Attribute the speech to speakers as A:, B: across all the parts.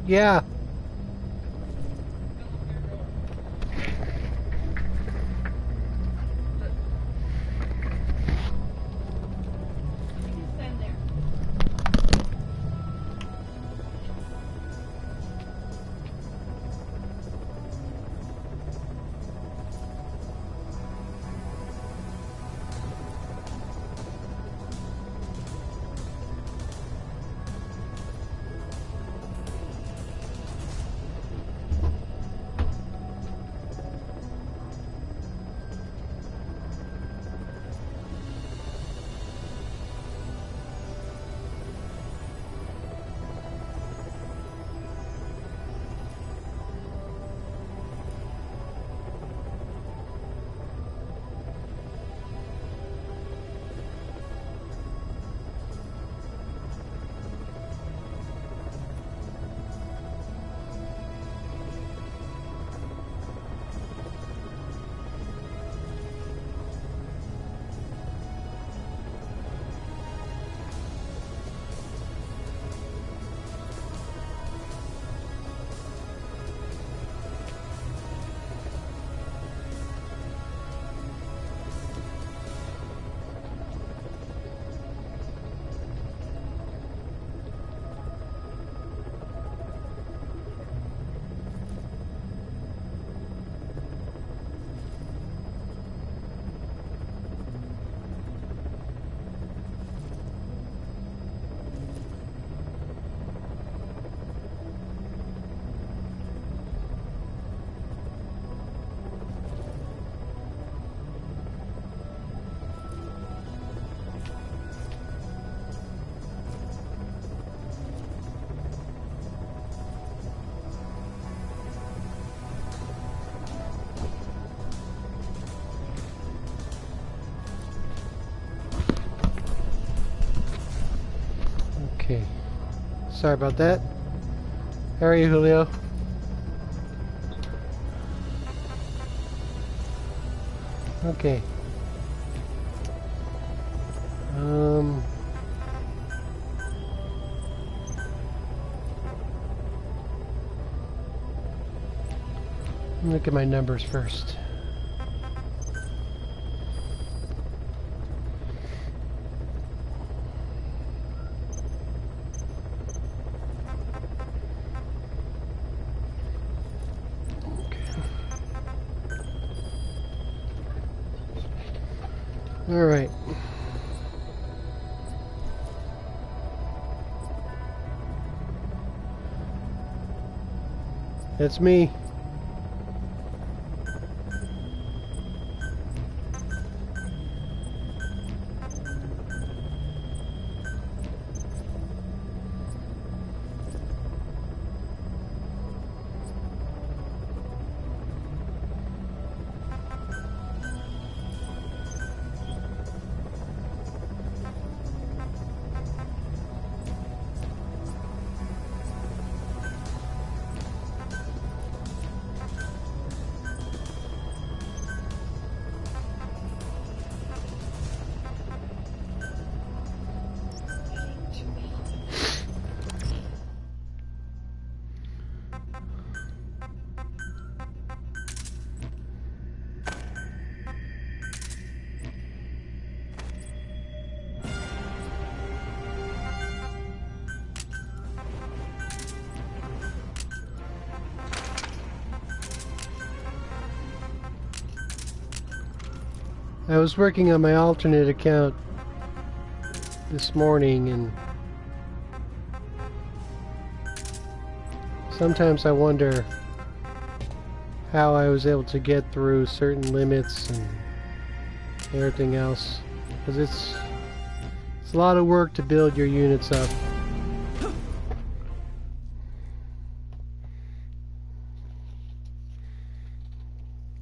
A: Yeah. Okay. Sorry about that. How are you, Julio? Okay. Look at my numbers first. All right. That's me. I was working on my alternate account this morning, and sometimes I wonder how I was able to get through certain limits and everything else, because it's a lot of work to build your units up.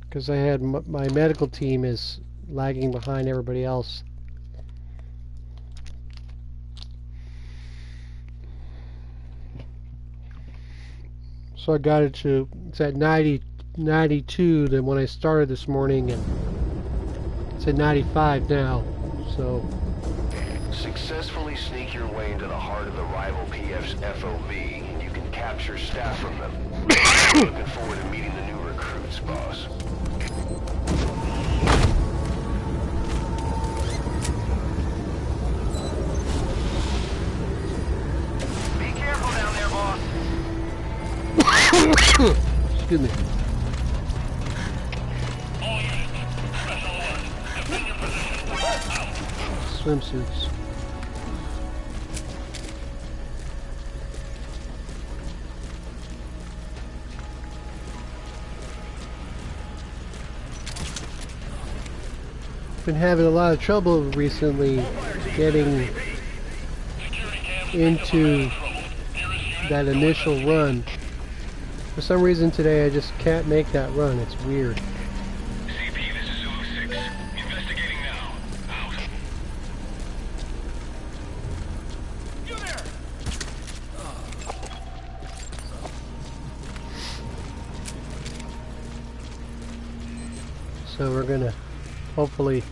A: Because I had my medical team is lagging behind everybody else. So I got it to, it's at 92 than when I started this morning, and it's at 95 now. So
B: successfully sneak your way into the heart of the rival PF's FOV, and you can capture staff from them. Looking forward to meeting the new recruits, boss. Be careful down there, boss.
A: Excuse me. Swimsuits. Been having a lot of trouble recently getting into that initial run. For some reason today I just can't make that run. It's weird.
B: CP, this is Zulu 6. Investigating now. Out. You there!
A: So we're gonna hopefully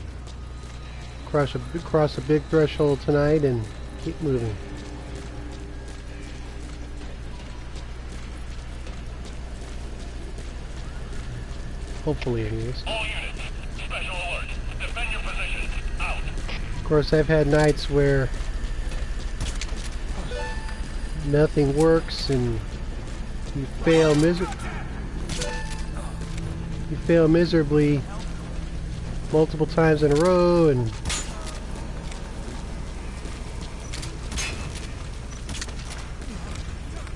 A: cross a big threshold tonight and keep moving. Hopefully, anyways.
B: All units, special alert. Defend your position. Out.
A: Of course, I've had nights where nothing works and you fail miserably multiple times in a row, and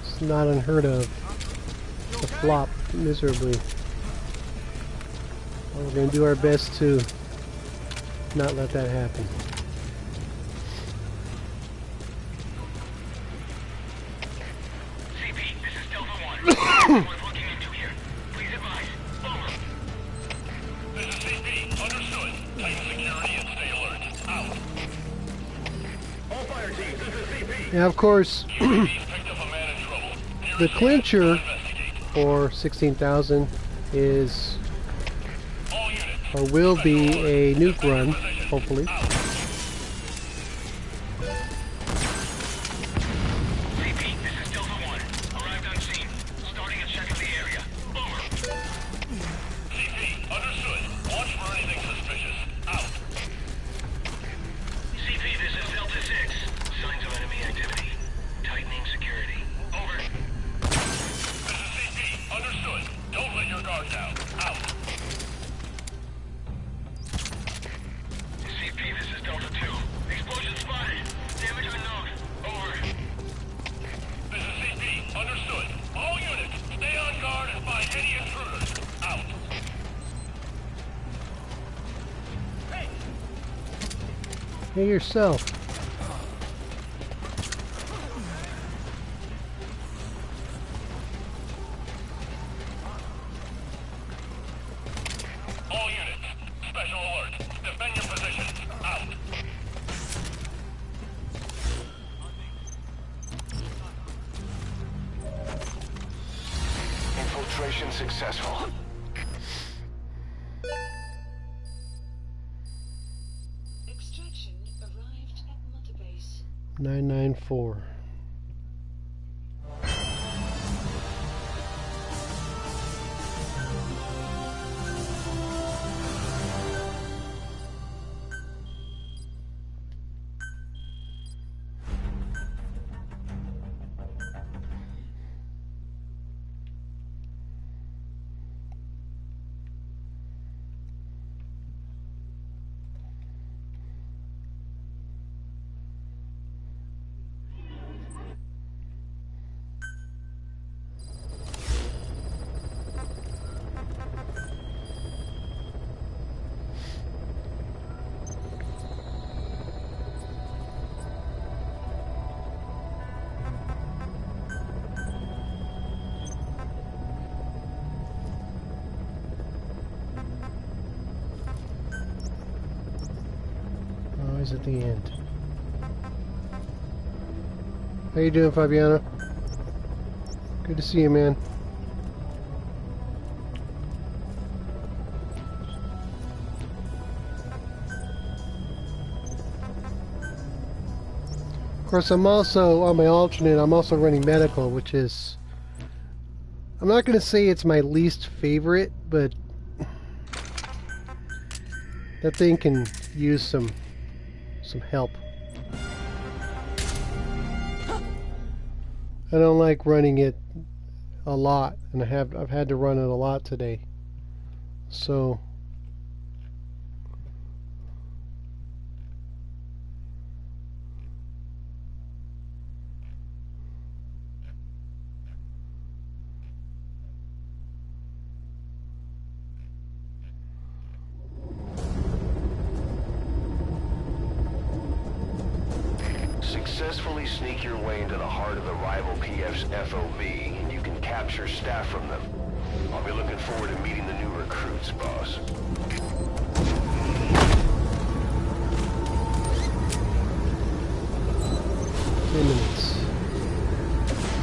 A: it's not unheard of to flop miserably. We're going to do our best to not let that happen.
B: CP, this is Delta 1. Someone's looking into here. Please advise. Over. This is CP. Understood. Tighten security and stay alert. Out. All fire teams, this is CP.
A: Now, of course,
B: UAV's picked up a man in trouble.
A: the clincher for 16,000 is, or will be, a nuke run, hopefully.
B: CP, this is Delta 1. Arrived on scene. Starting a check of the area. Over. CP, understood. Watch for anything suspicious. Out. CP, this is Delta 6. Signs of enemy activity. Tightening security. Over. This is CP. Understood. Don't let your guard down. Out. CP, this is Delta 2. Explosion spotted. Damage unknown. Over. This is CP. Understood. All units, stay on guard and find any intruders. Out.
A: Hey, yourself.
B: All units, special alert. Defend your positions. Out. Infiltration successful.
C: Extraction arrived at Mother Base.
A: 994. Always at the end. How you doing, Fabiana? Good to see you, man. Of course, I'm also on my alternate. I'm also running medical, which is I'm not going to say it's my least favorite, but that thing can use some help. I don't like running it a lot, and I've had to run it a lot today. So
D: Successfully sneak your way into the heart of the rival PF's FOB, and you can capture staff from them. I'll be looking forward to meeting the new recruits, boss.
A: 10 minutes.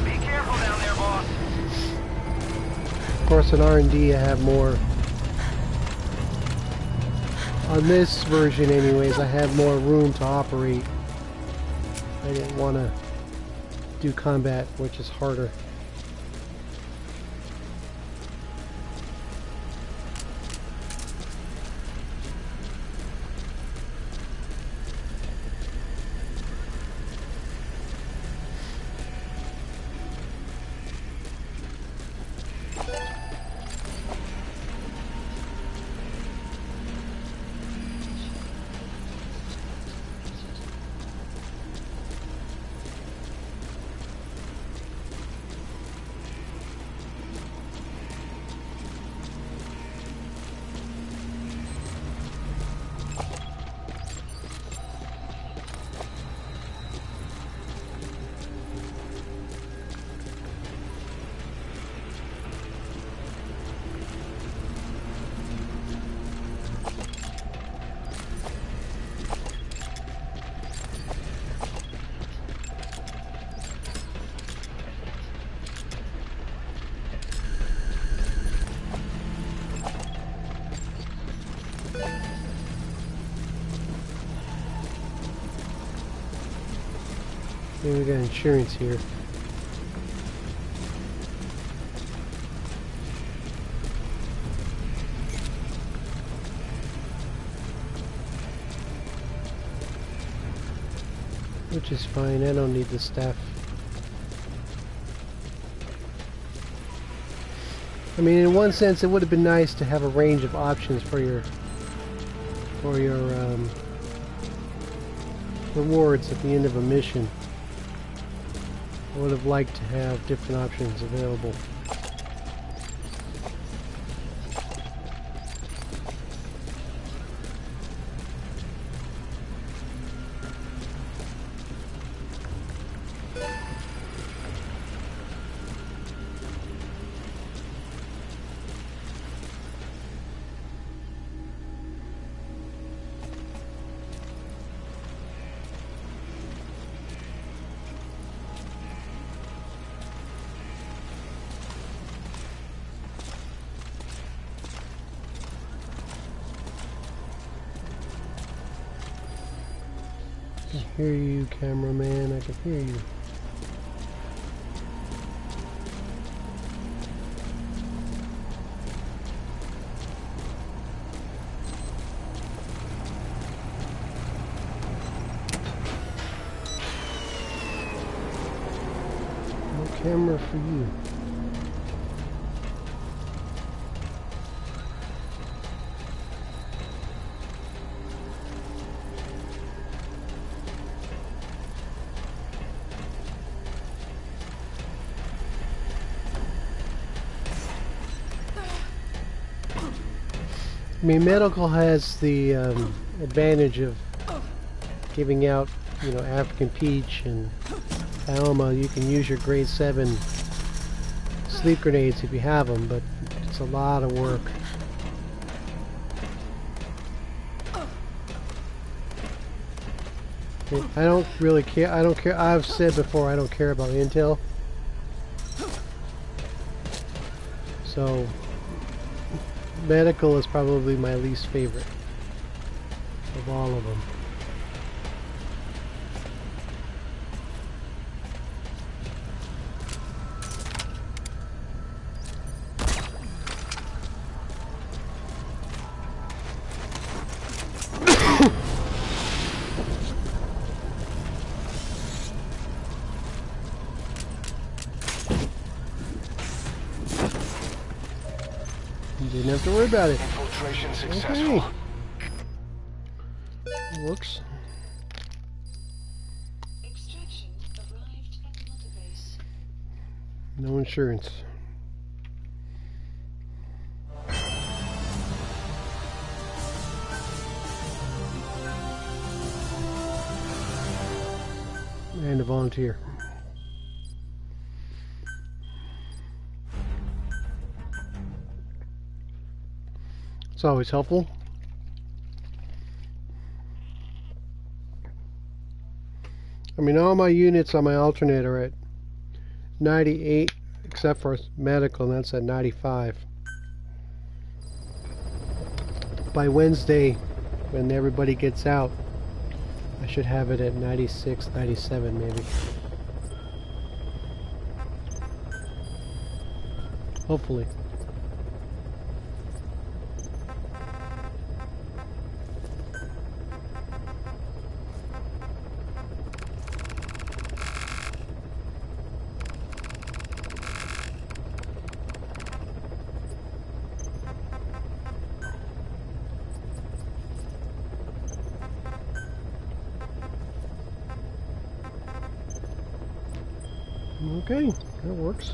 B: Be careful down there, boss.
A: Of course, in R&D I have more. On this version anyways, I have more room to operate. I didn't want to do combat, which is harder. Maybe we got insurance here. Which is fine, I don't need the staff. I mean, in one sense, it would have been nice to have a range of options for your rewards at the end of a mission. I would have liked to have different options available. I can hear you, cameraman. I can hear you. No camera for you. I mean, medical has the advantage of giving out, you know, African Peach and Alma. You can use your grade 7 sleep grenades if you have them, but it's a lot of work. I don't really care. I don't care. I've said before, I don't care about intel. So medical is probably my least favorite of all of them. You didn't have to worry about it.
D: Infiltration successful.
A: Okay. Works.
C: Extraction arrived at Mother Base.
A: No insurance. And a volunteer. It's always helpful. I mean, all my units on my alternate are at 98, except for medical, and that's at 95. By Wednesday, when everybody gets out, I should have it at 96, 97 maybe. Hopefully. Okay, that works.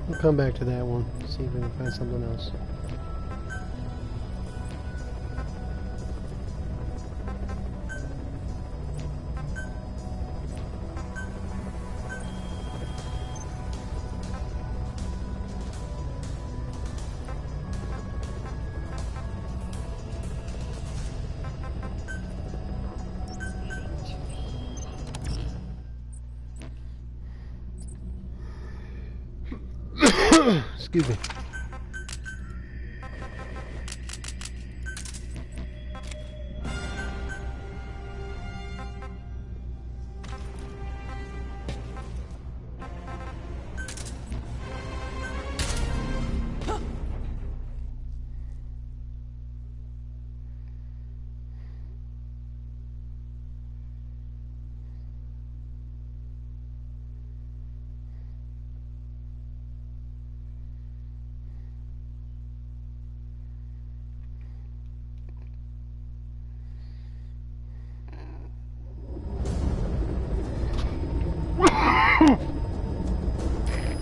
A: We'll come back to that one, see if we can find something else. Excuse me.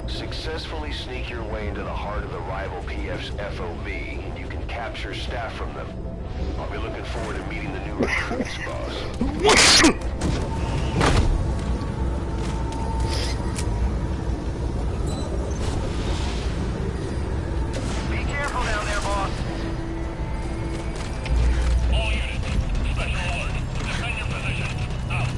D: Successfully sneak your way into the heart of the rival PF's FOV, and you can capture staff from them. I'll be looking forward to meeting the new recruits, boss.
B: Be careful down there, boss. All units, special alert. Defend your position. Out.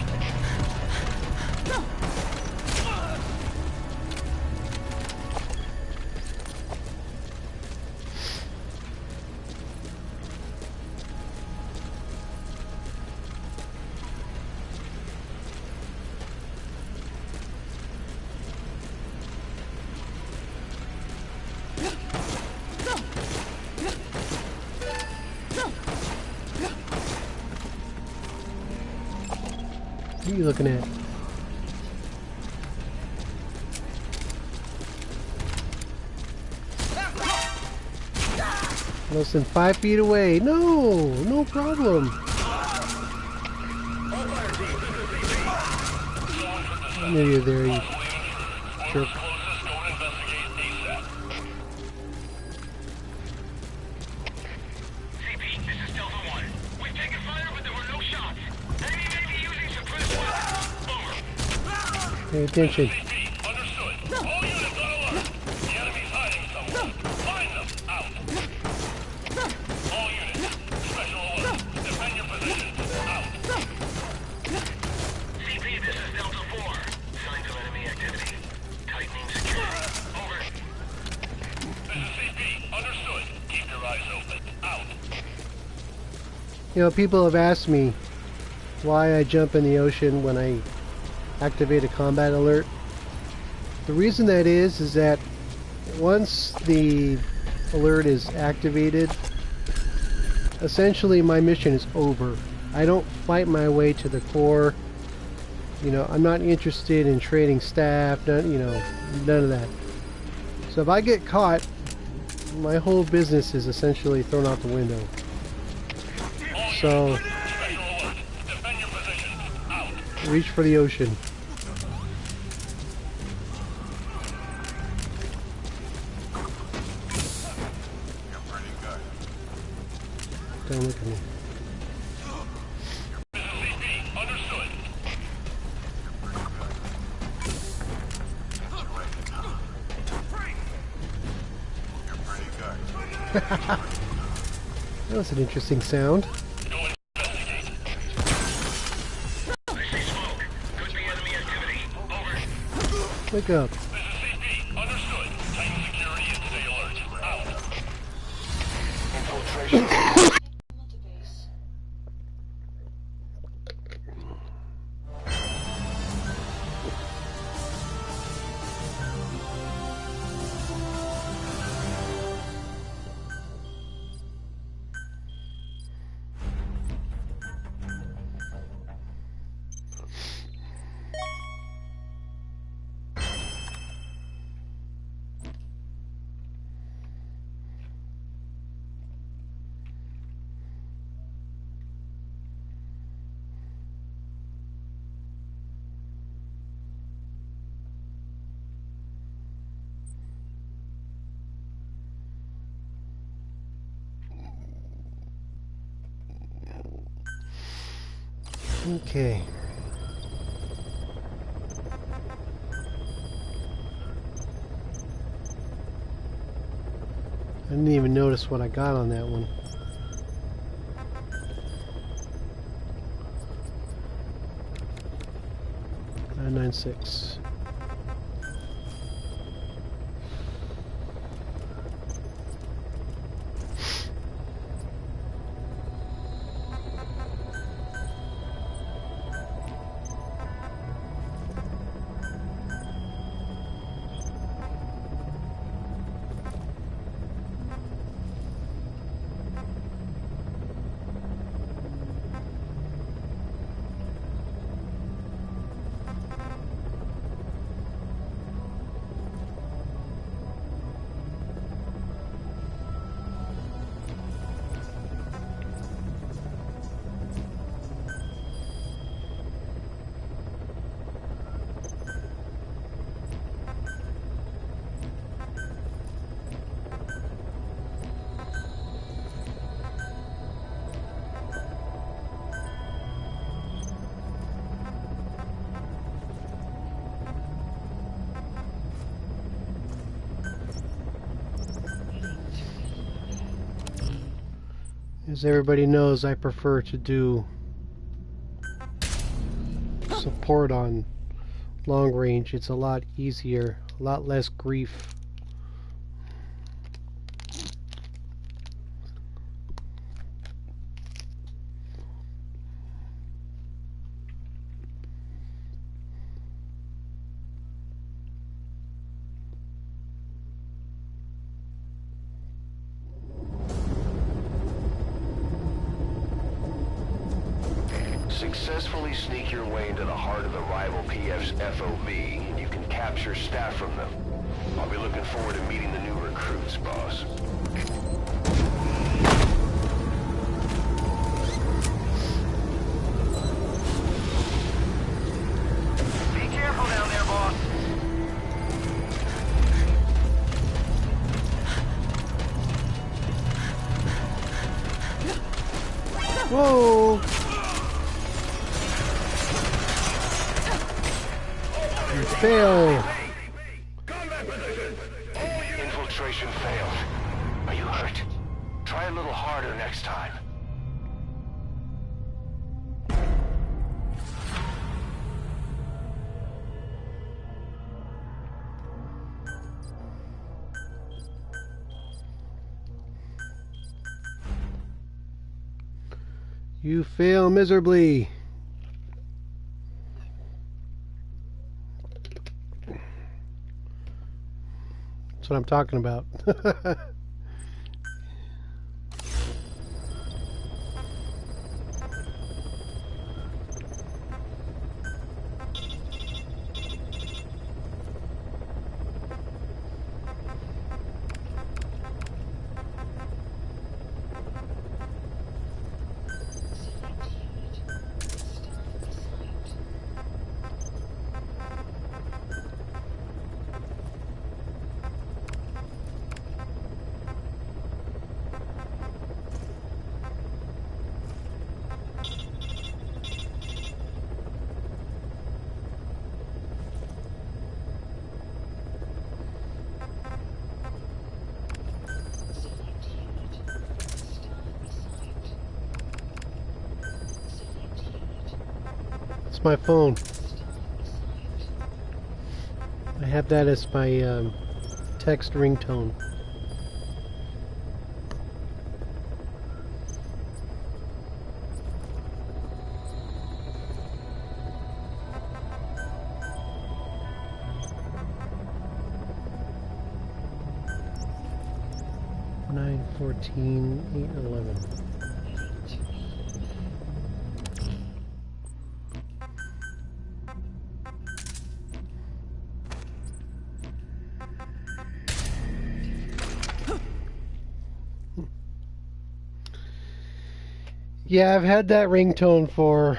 A: What are you looking at? Less than 5 feet away. No, no problem. I knew you were there, you jerk.
B: CP, this is Delta 1. We've taken fire, but there were no shots. Enemy may be using
A: Pay attention.
B: SCP, understood. All units on alert. The enemy's hiding somewhere. Find them. Out. All units, special alert. Defend your positions. Out. CP, this is Delta 4. Signs of enemy activity. Tightening security. Over. This is CP, understood. Keep your eyes open. Out.
A: You know, people have asked me why I jump in the ocean when I activate a combat alert. The reason that is that once the alert is activated, essentially my mission is over. I don't fight my way to the core. You know, I'm not interested in trading staff, none of that. So if I get caught, my whole business is essentially thrown out the window. So, reach for the ocean. Don't look at me. That was an interesting sound. Wake up.
B: Understood. Tighten security and stay alert. Out.
D: Infiltration.
C: Mother base.
A: Okay. I didn't even notice what I got on that one. .996. As everybody knows, I prefer to do support on long range. It's a lot easier, a lot less grief.
D: Successfully sneak your way into the heart of the rival PF's FOV, and you can capture staff from them. I'll be looking forward to meeting the new recruits, boss.
B: Be careful down there, boss.
A: Whoa! Fail!
B: Combat position! All units
D: Infiltration failed. Are you hurt? Try a little harder next time.
A: You fail miserably. That's what I'm talking about. It's my phone. I have that as my text ringtone. Nine 14 8 11. Yeah, I've had that ringtone for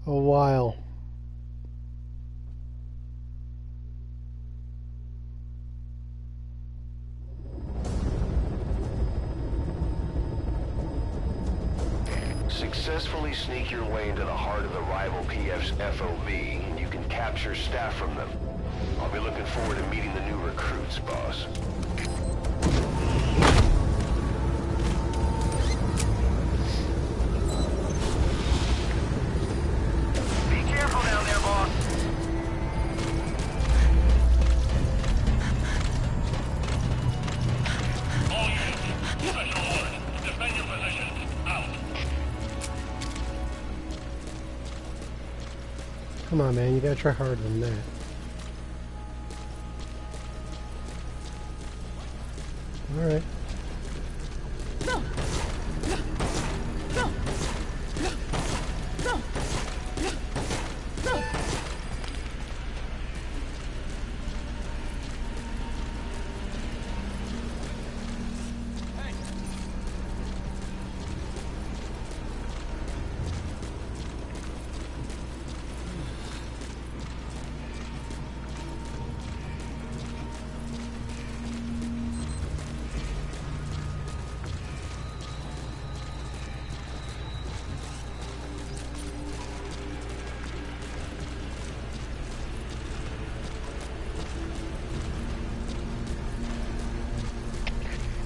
A: a while.
D: Successfully sneak your way into the heart of the rival PF's FOB, and you can capture staff from them. I'll be looking forward to meeting the new recruits, boss.
B: be careful down there, boss. All units, special alert. Defend your positions. Out.
A: Come on, man, you gotta try harder than that. Alright.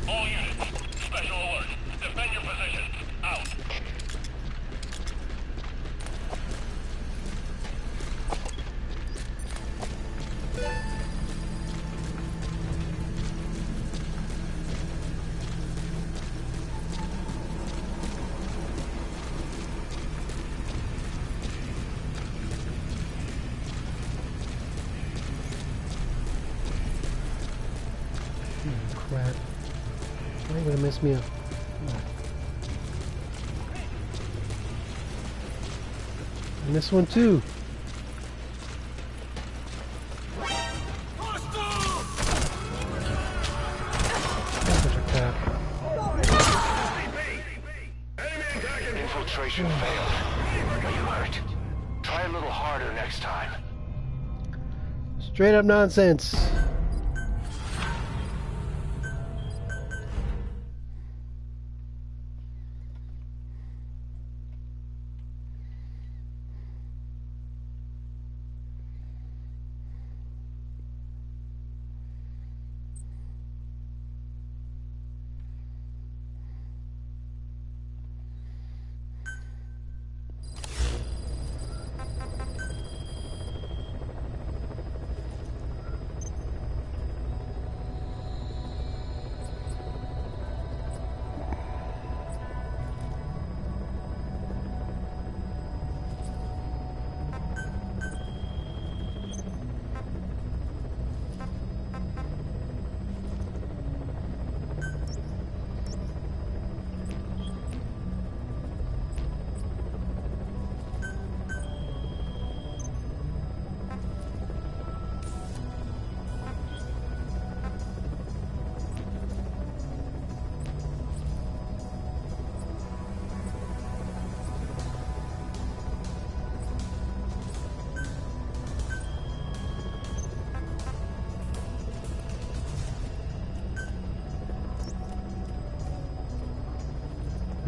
B: All units, special alert. Defend your positions. Out.
A: Crap. Why are you gonna mess me up? And this one too. That's such a crap.
D: Infiltration failed. Are you hurt? Try a little harder next time.
A: Straight up nonsense.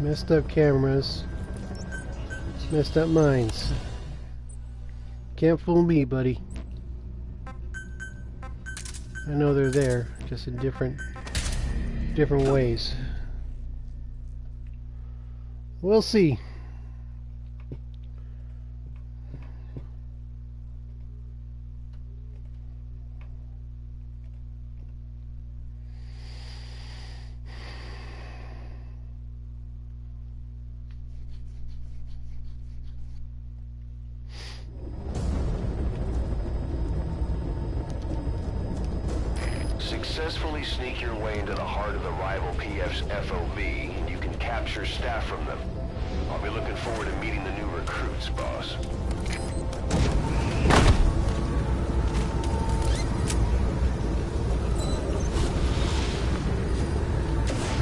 A: Messed up cameras. Messed up minds. Can't fool me, buddy. I know they're there, just in different ways. We'll see.
D: Successfully sneak your way into the heart of the rival PF's FOB, and you can capture staff from them. I'll be looking forward to meeting the new recruits, boss.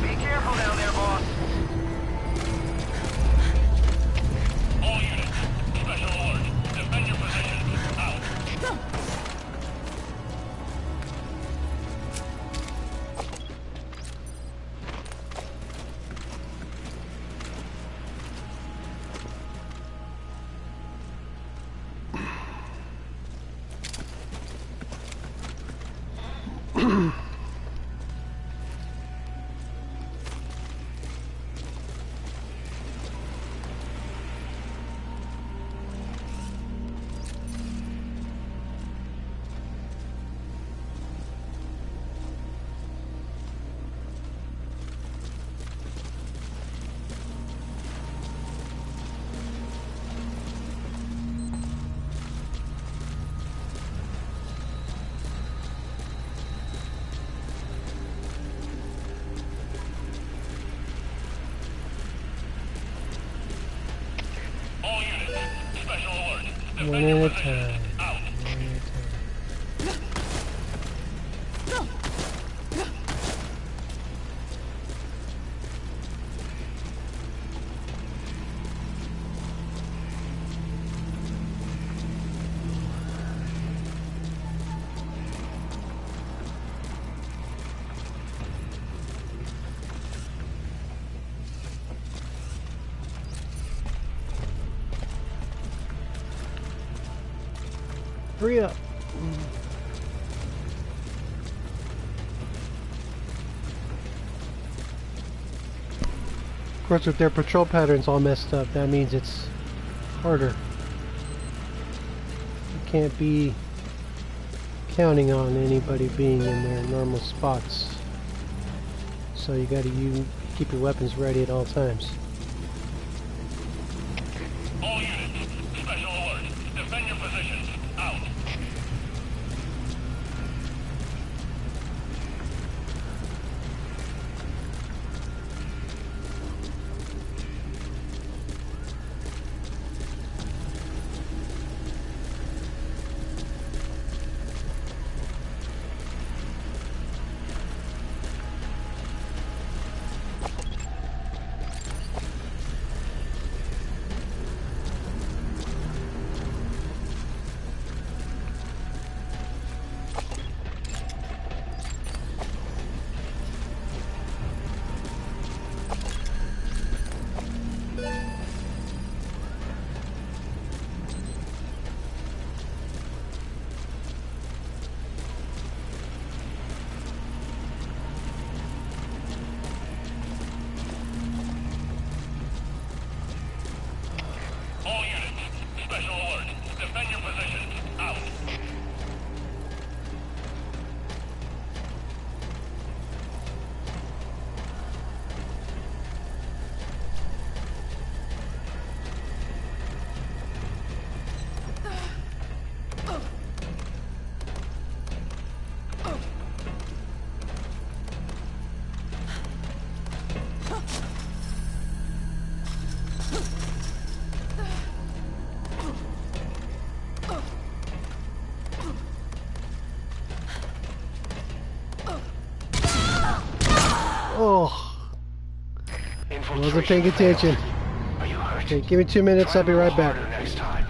B: Be careful down there, boss. All units, special alert. Defend your positions. Out. All units, special alert.
A: One
B: Defend your
A: at a
B: positions.
A: time.
B: Out.
A: Hurry up. Of course, with their patrol patterns all messed up, that means it's harder. You can't be counting on anybody being in their normal spots. So you gotta keep your weapons ready at all times.
B: All units, special alert. Defend your positions. Out. All units, special alert. Defend your positions. Out.
A: Oh, wasn't paying
D: Infiltration
A: attention.
D: failed. Are you hurt?
A: Okay, give me 2 minutes,
D: Try
A: I'll be
D: a little
A: right back.
D: harder next time.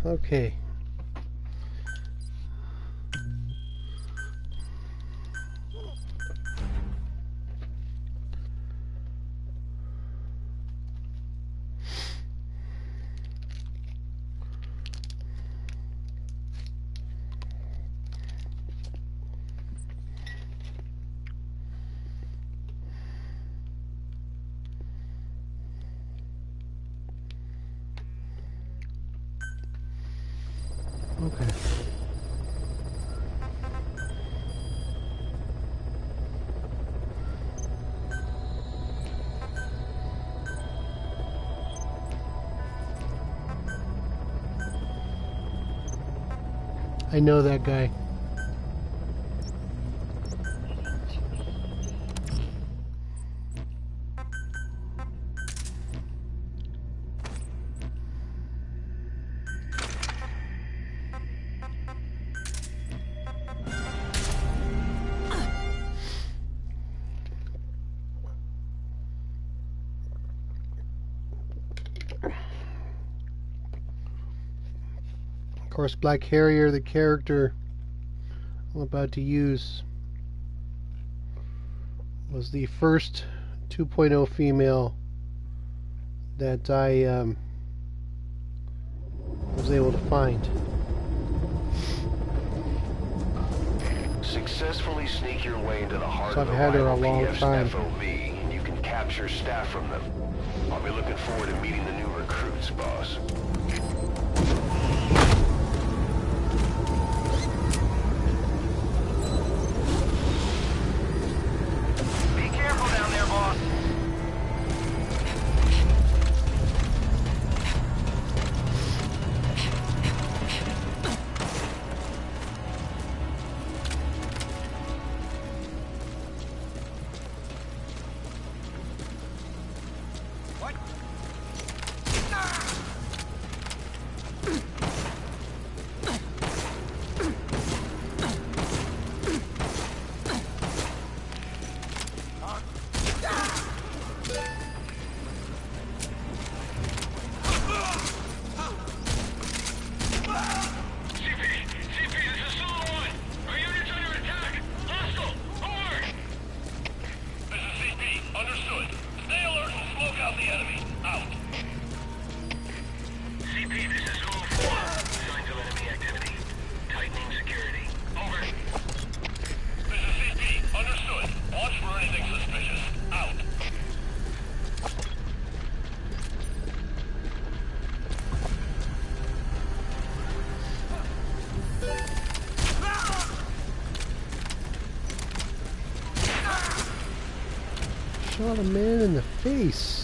A: Okay. Okay. I know that guy. Of course, Black Harrier, the character I'm about to use, was the first 2.0 female that I was able to find.
D: Successfully sneak your way into the heart
A: So
D: of
A: I've
D: the
A: had her a
D: rival
A: long
D: PF's
A: time.
D: FOV, and you can capture staff from them. I'll be looking forward to meeting the new recruits, boss.
B: Be careful down there, boss. What?
A: Shot a man in the face.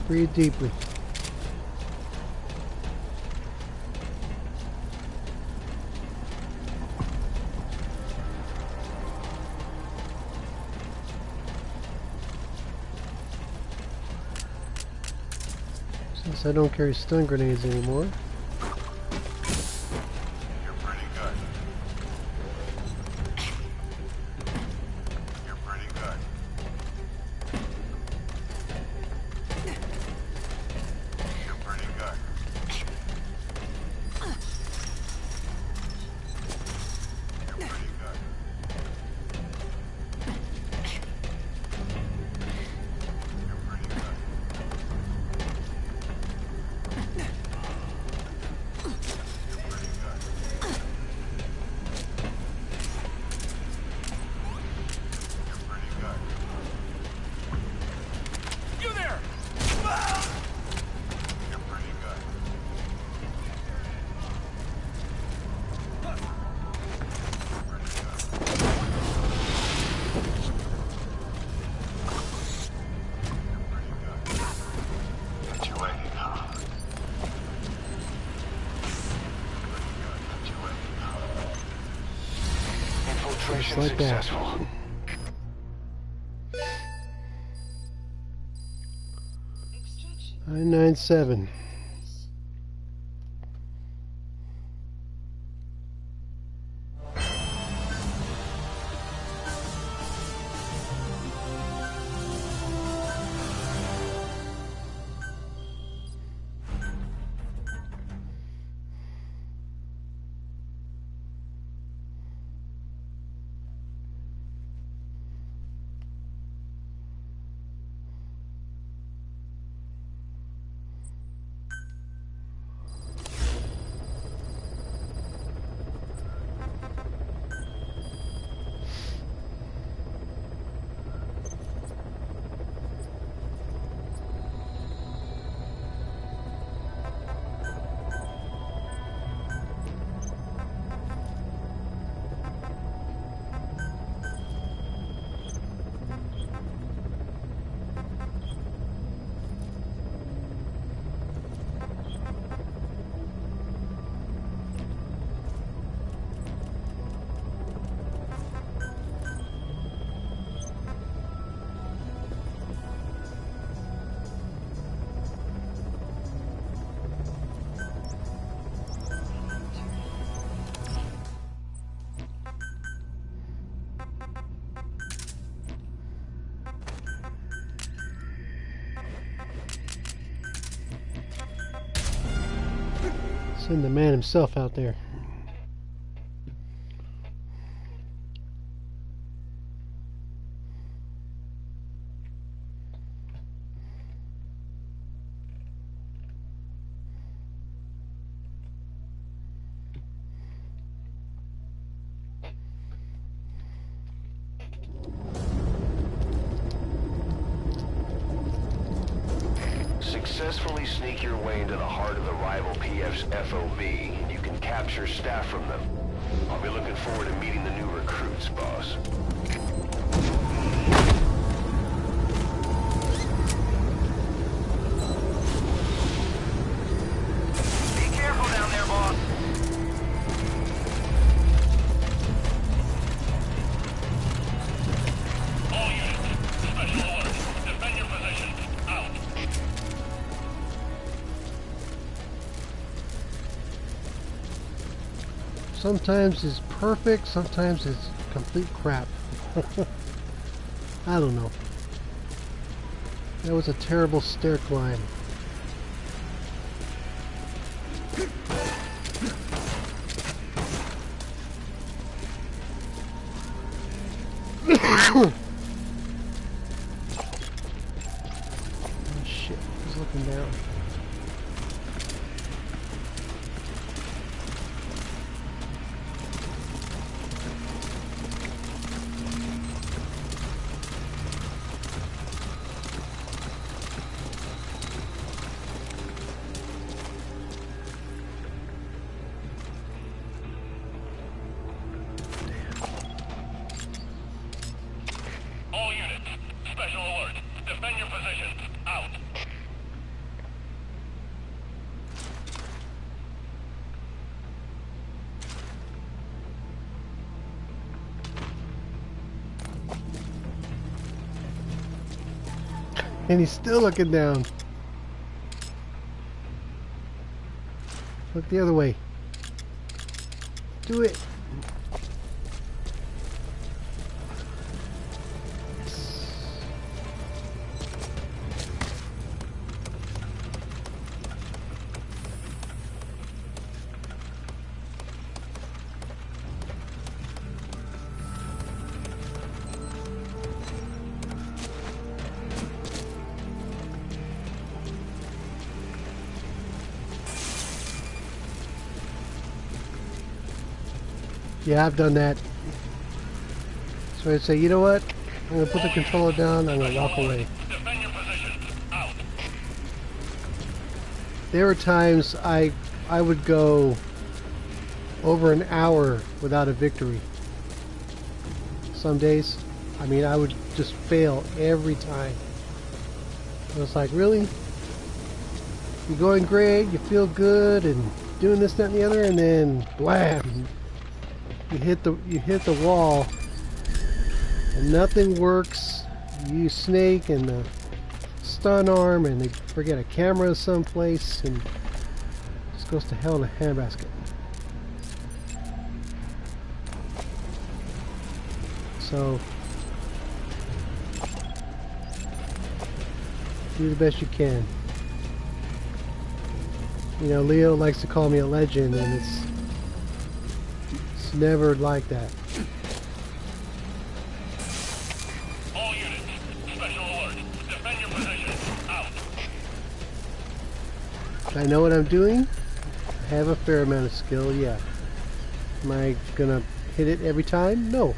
A: Breathe deeply. Since I don't carry stun grenades anymore.
E: You're pretty good. You're pretty good. You're pretty good.
D: Exfiltration
A: like that.
D: successful.
A: 997. Send the man himself out there.
D: Successfully sneak your way into the heart of the rival PF's FOB, and you can capture staff from them. I'll be looking forward to meeting the new recruits, boss.
B: Be careful down there, boss. All units, special alert. Defend your position. Out.
A: Sometimes it's perfect, sometimes it's complete crap. I don't know. That was a terrible stair climb. Oh shit, he's looking down.
B: All units, special alert. Defend your positions. Out.
A: And he's still looking down. Look the other way. Do it. Yeah, I've done that. So I'd say, you know what? I'm gonna put the controller down, I'm gonna walk away.
B: Defend your positions. Out.
A: There were times I would go over an hour without a victory. Some days, I mean, I would just fail every time. I was like, really? You're going great, you feel good, and doing this, that, and the other, and then, blam! you hit the wall and nothing works. You use Snake and the stun arm, and they forget a camera someplace, and it just goes to hell in a handbasket. So do the best you can. You know, Leo likes to call me a legend, and it's never like that.
B: All units, special alert. Defend your position. Out.
A: I know what I'm doing. I have a fair amount of skill, yeah. Am I gonna hit it every time? No.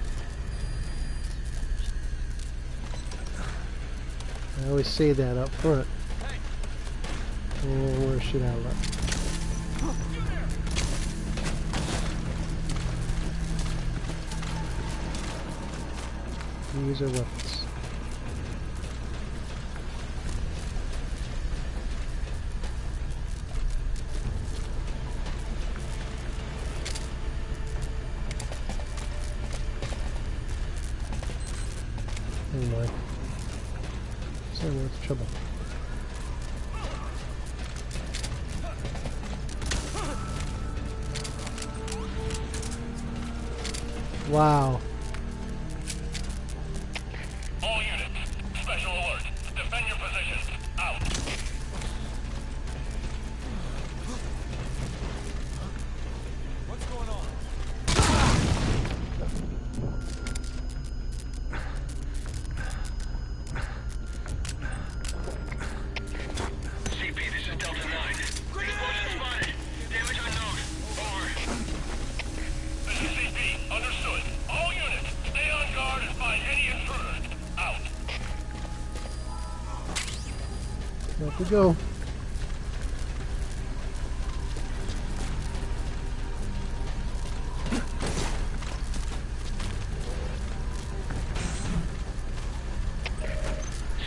A: I always say that up front. Oh, where should I look? Use our weapons. Never mind. It's not worth the trouble. Wow.
B: All units, special alert. Defend your position. Out. What's going on? CP, this is Delta 9. Explosion spotted. Damage unknown. Over. This is CP. Understood. All units, stay on guard and find any intruders. Out.
A: Off we go.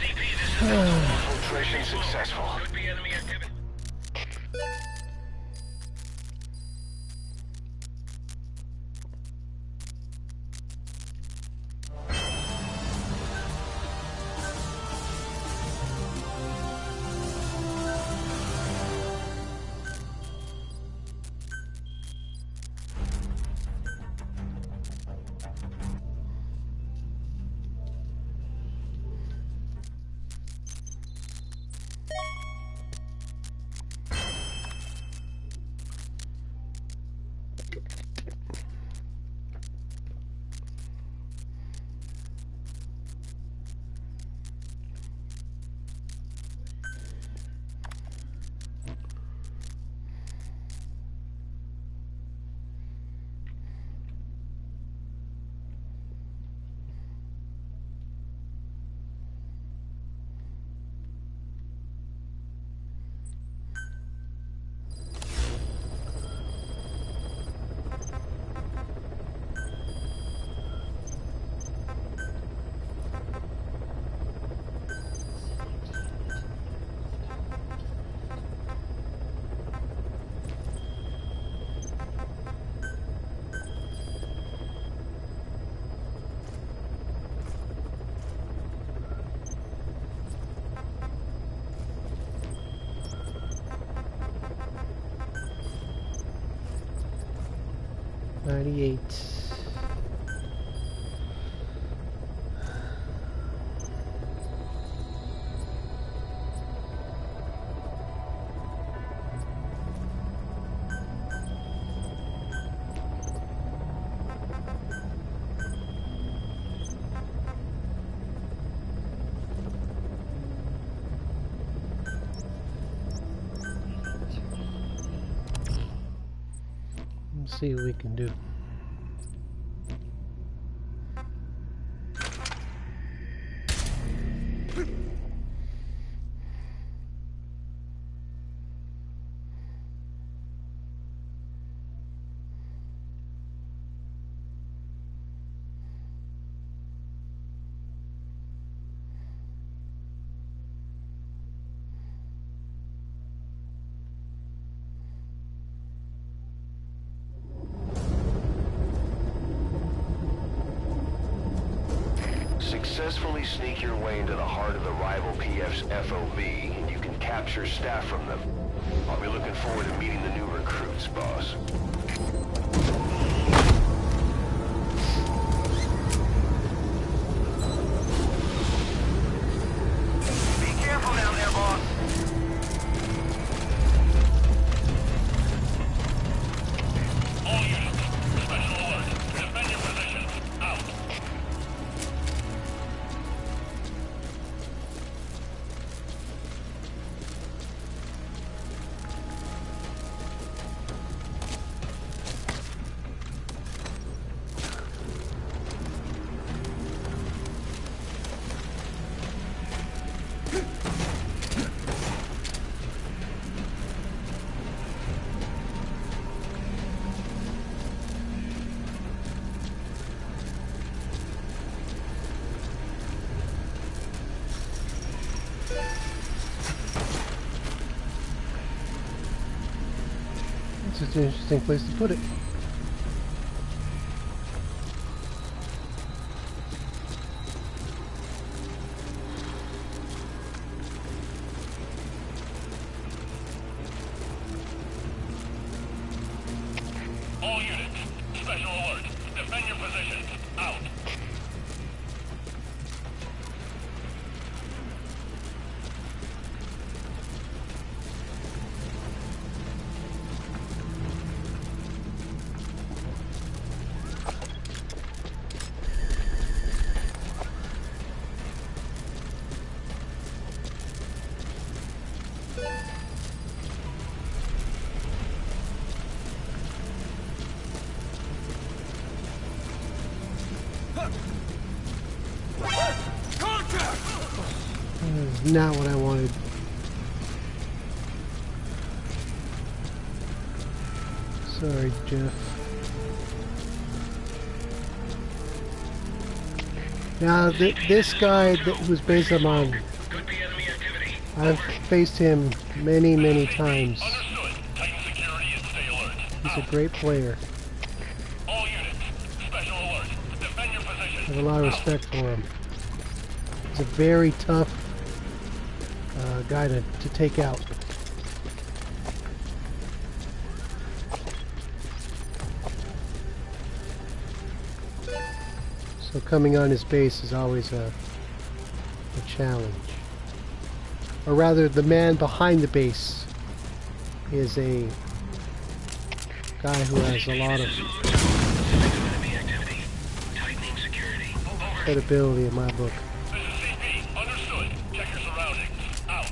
B: CP, this is Delta.
D: Infiltration successful.
B: Could be enemy activity.
A: Let's see what we can do.
D: sneak your way into the heart of the rival PF's FOB, and you can capture staff from them. I'll be looking forward to meeting the new recruits, boss.
B: Be careful down there, boss. All units, special alert. Defend your position. Out.
A: It's an interesting place to put it.
B: All units, special alert. Defend your positions. Out.
A: That is not what I wanted. Sorry, Jeff. Now, this guy that was based on,
B: Could be enemy activity.
A: I've faced him many, many times.
B: Understood. Tighten security and stay alert.
A: He's a great player.
B: All units, special alert. Defend your
A: I
B: position.
A: have a lot of respect for him. He's a very tough guy to take out. So coming on his base is always a challenge. Or rather, the man behind the base is a guy who has a lot of
B: Enemy activity. Tightening security. Over.
A: credibility in my book.
B: This is CP. Understood. Check your surroundings. Out.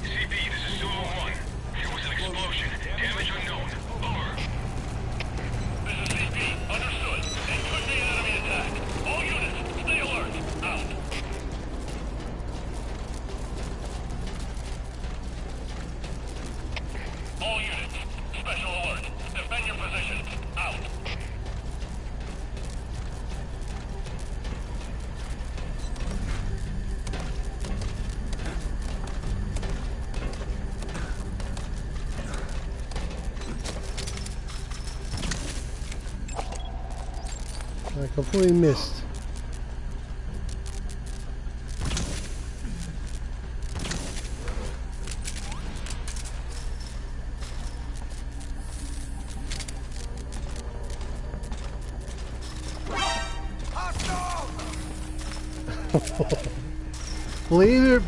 B: CP, this is Zulu 1. There was an explosion. Damage unknown. Over. This is CP. Understood. It could be an enemy attack. All units, stay alert. Out. All units, special alert. Defend your positions. Out.
A: I completely missed.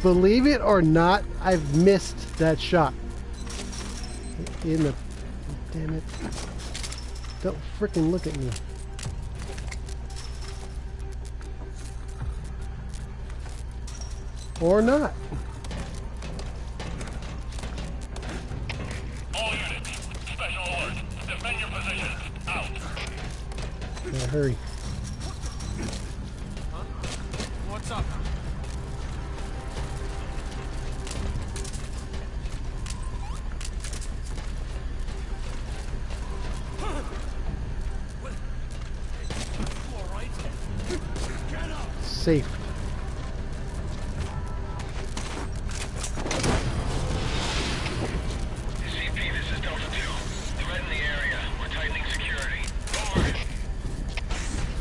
A: Believe it or not, I've missed that shot. In the... Damn it. Don't frickin' look at me. Or not.
B: All units, special alert. Defend your positions. Out.
A: Yeah, hurry.
B: What's up?
A: Safe.
B: CP, this is Delta 2. Threat in the area. We're tightening security. Over.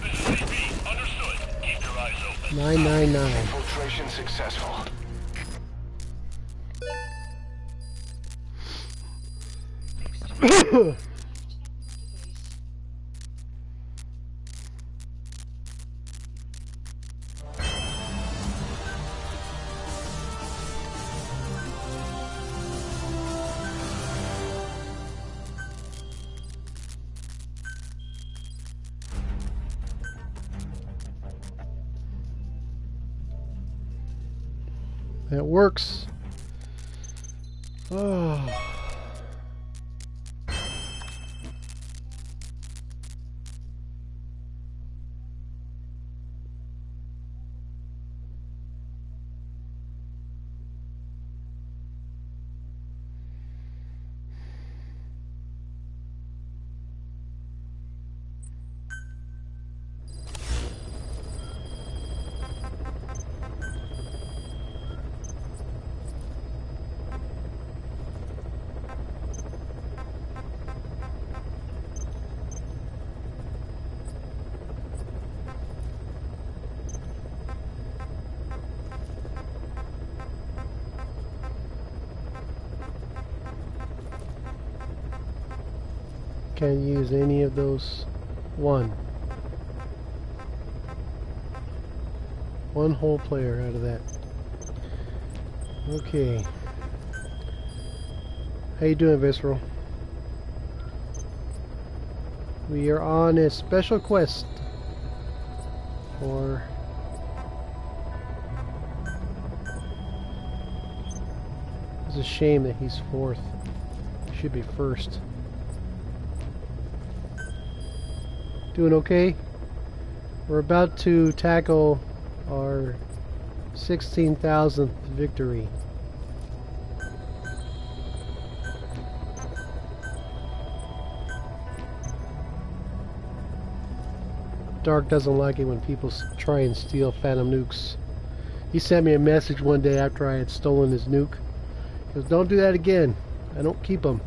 B: This is CP.
A: 999.
D: Infiltration successful.
A: That works. Oh. Can't use any of those. One whole player out of that. Okay. How you doing, Visceral? We are on a special quest for it's a shame that he's fourth. He should be first. Doing okay? We're about to tackle our 16,000th victory. Dark doesn't like it when people try and steal Phantom nukes. He sent me a message one day after I had stolen his nuke. He goes, "Don't do that again. I don't keep them."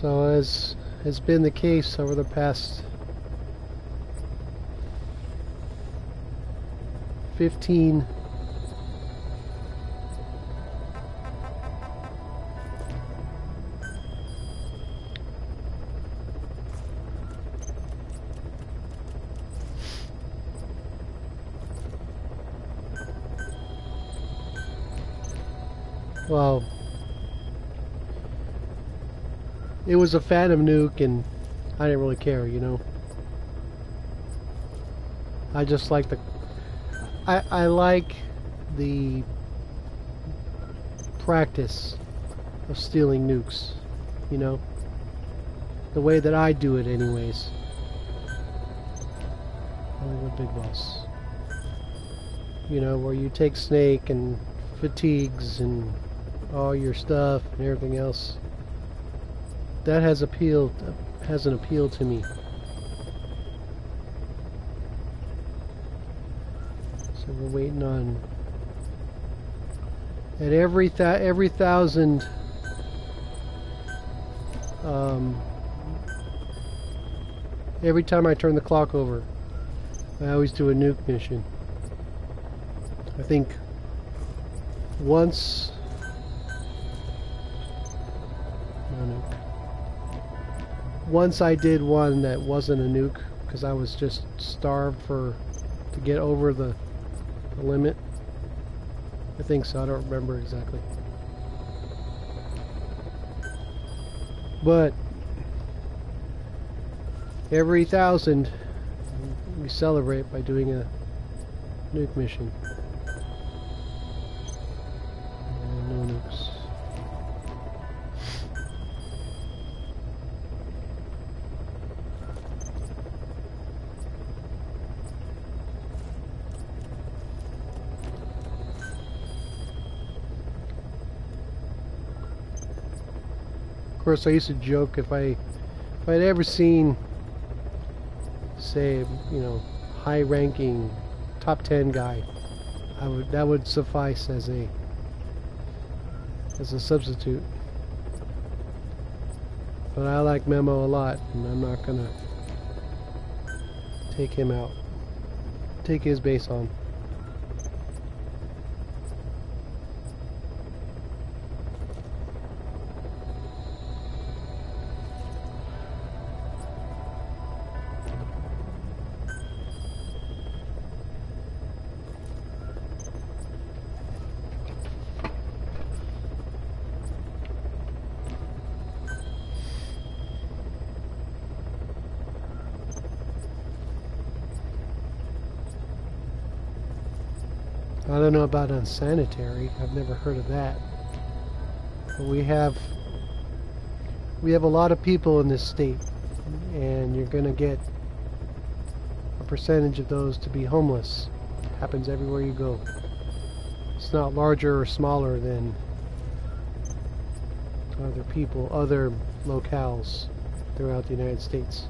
A: So as has been the case over the past 15 well, it was a Phantom nuke and I didn't really care, you know. I just like the I like the practice of stealing nukes, you know. The way that I do it anyways. Hollywood Big Boss. You know, where you take Snake and fatigues and all your stuff and everything else. That has an appeal to me. So we're waiting on at every thousand every time I turn the clock over, I always do a nuke mission. I think once Once I did one that wasn't a nuke because I was just starved to get over the limit. I think so, I don't remember exactly. But every 1,000 we celebrate by doing a nuke mission. No nukes. Of course, I used to joke if I if I'd ever seen, say, you know, high-ranking top 10 guy, that would suffice as a substitute. But I like Memo a lot, and I'm not gonna take him out. Take his base on. I don't know about unsanitary. I've never heard of that. But we have a lot of people in this state, and you're going to get a percentage of those to be homeless. It happens everywhere you go. It's not larger or smaller than other people, other locales throughout the United States.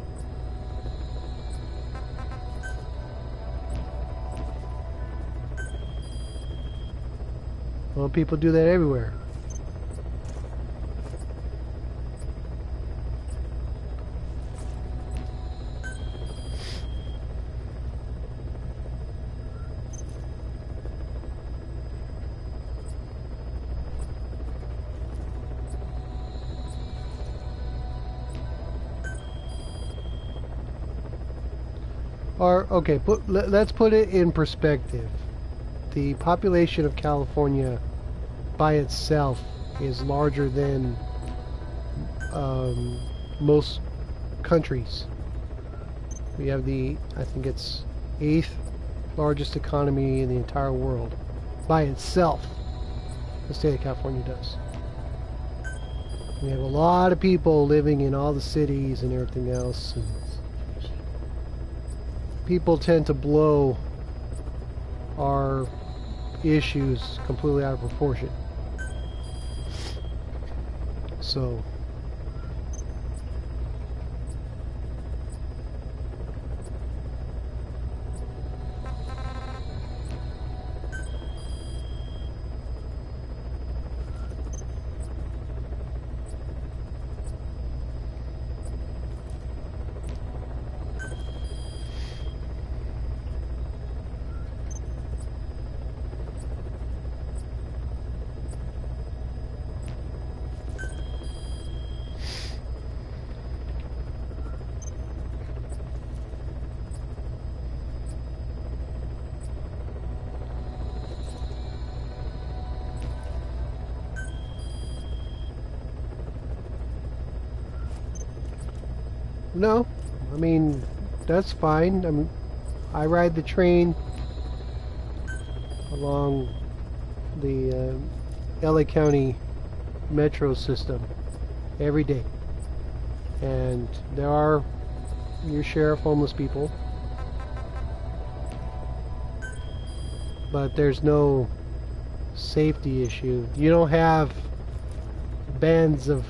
A: Well, people do that everywhere. Okay, let's put it in perspective. The population of California by itself is larger than most countries. We have I think it's 8th largest economy in the entire world by itself. The state of California does. We have a lot of people living in all the cities and everything else, and people tend to blow our issues completely out of proportion. So no, I mean, that's fine. I ride the train along the LA County metro system every day, and there are your share of homeless people, but there's no safety issue. You don't have bands of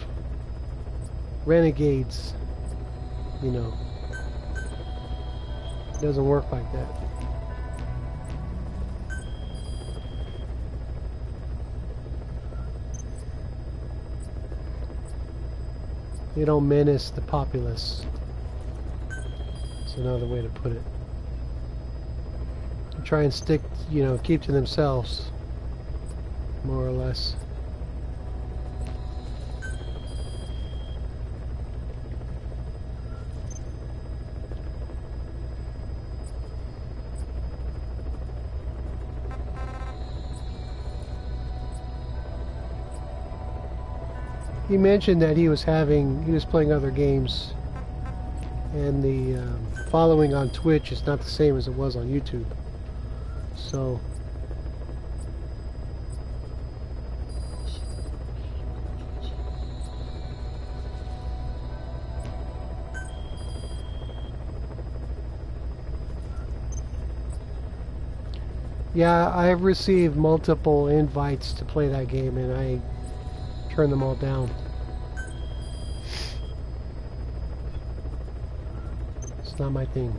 A: renegades. You know, it doesn't work like that. They don't menace the populace. That's another way to put it. They try and stick, you know, keep to themselves, more or less. He mentioned that he was playing other games, and the following on Twitch is not the same as it was on YouTube. So yeah, I've received multiple invites to play that game, and I turn them all down. It's not my thing.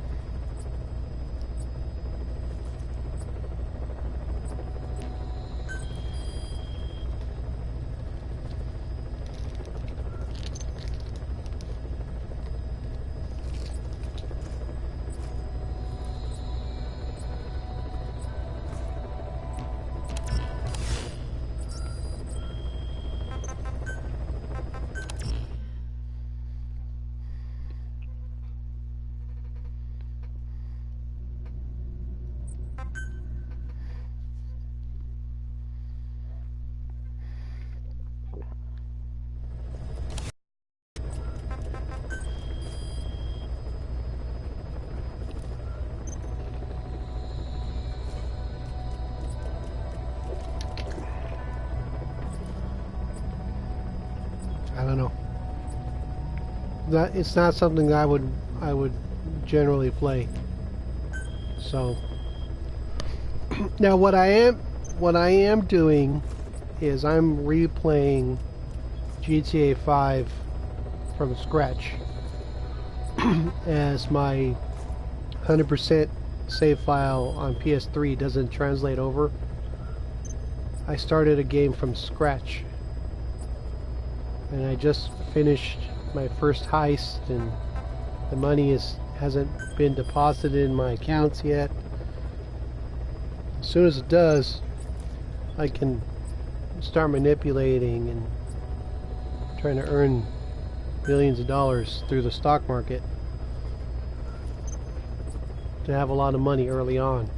A: I don't know. It's not something that I would generally play. So now what I am doing is I'm replaying GTA 5 from scratch as my 100% save file on PS3 doesn't translate over. I started a game from scratch. And I just finished my first heist, and the money hasn't been deposited in my accounts yet. As soon as it does, I can start manipulating and trying to earn millions of dollars through the stock market to have a lot of money early on.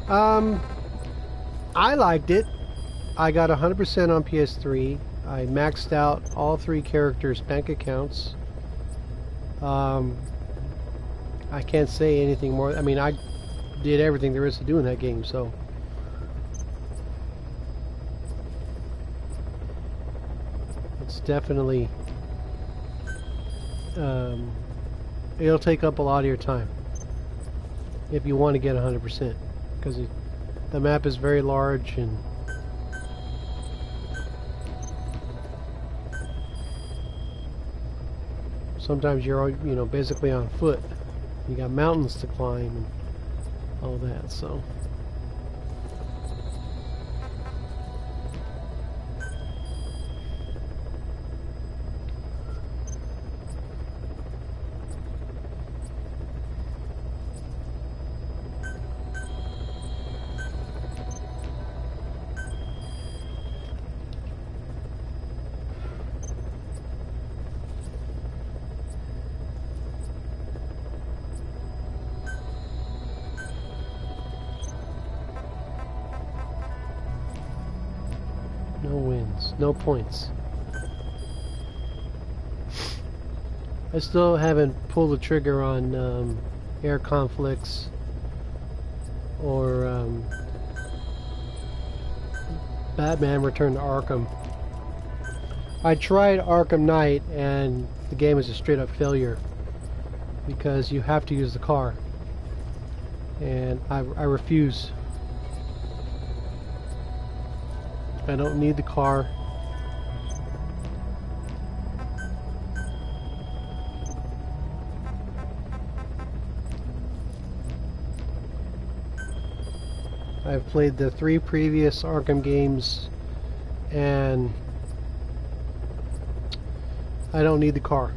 A: I liked it. I got 100% on PS3. I maxed out all 3 characters' bank accounts. I can't say anything more. I mean, I did everything there is to do in that game, so. It's definitely, it'll take up a lot of your time if you want to get 100%, because the map is very large, and sometimes you're, you know, basically on foot. You got mountains to climb and all that, so. No wins, no points. I still haven't pulled the trigger on air conflicts or Batman Return to Arkham. I tried Arkham Knight and the game is a straight up failure because you have to use the car, and I refuse. I don't need the car. I've played the 3 previous Arkham games and I don't need the car.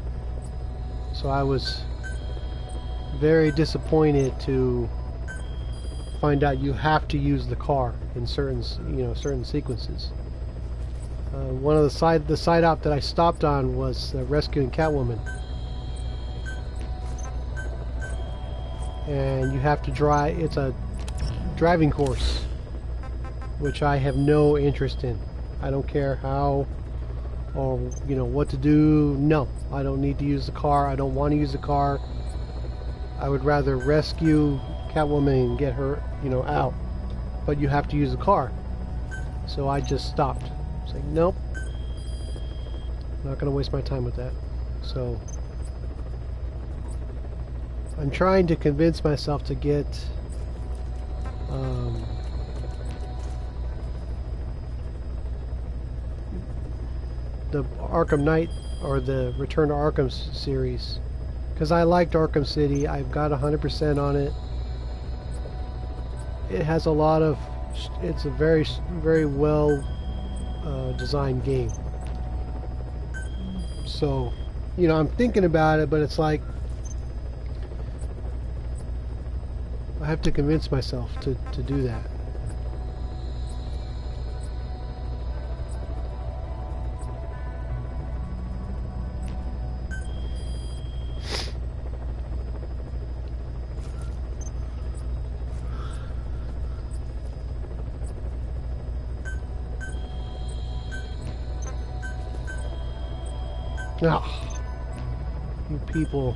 A: So I was very disappointed to find out you have to use the car in certain sequences. One of the side op that I stopped on was rescuing Catwoman, and you have to drive. It's a driving course, which I have no interest in. I don't care how or what to do. No, I don't need to use the car. I don't want to use the car. I would rather rescue Catwoman and get her, out. But you have to use the car. So I just stopped. It's like, nope. I'm not going to waste my time with that. So I'm trying to convince myself to get the Arkham Knight or the Return to Arkham series, because I liked Arkham City. I've got 100% on it. It has a lot of, it's a very well designed game. So, you know, I'm thinking about it, but it's like I have to convince myself to do that. Ah, you people.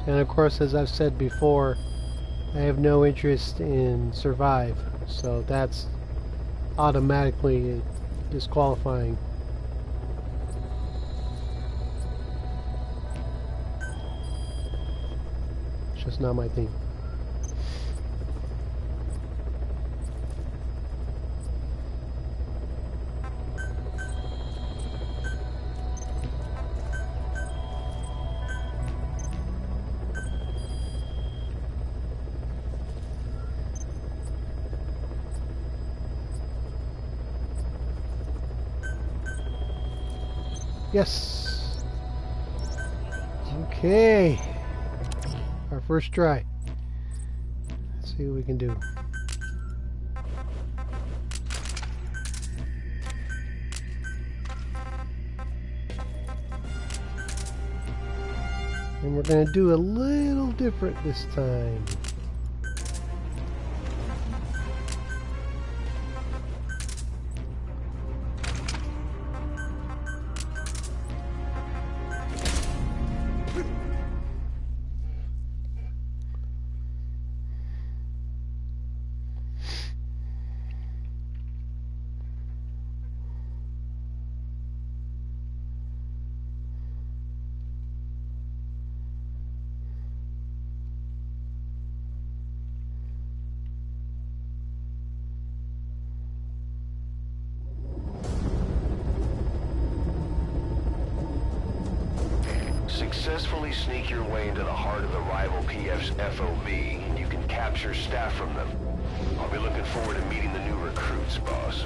A: And of course, as I've said before, I have no interest in Survive, so that's automatically disqualifying. It's just not my thing. Yes. Okay. Our first try. Let's see what we can do. And we're going to do a little different this time.
D: Successfully sneak your way into the heart of the rival PF's FOB, and you can capture staff from them. I'll be looking forward to meeting the new recruits, boss.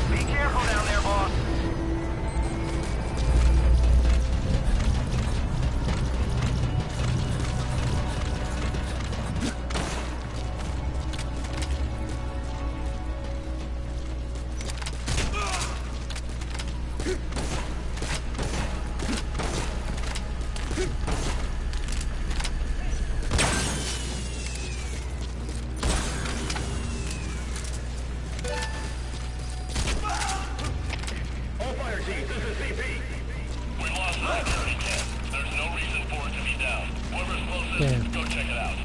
B: Be careful down there, boss. All fire teams, this is CP. We lost the security camp. There's no reason for it to be down. Whoever's closest,
A: Yeah.
B: go check it out.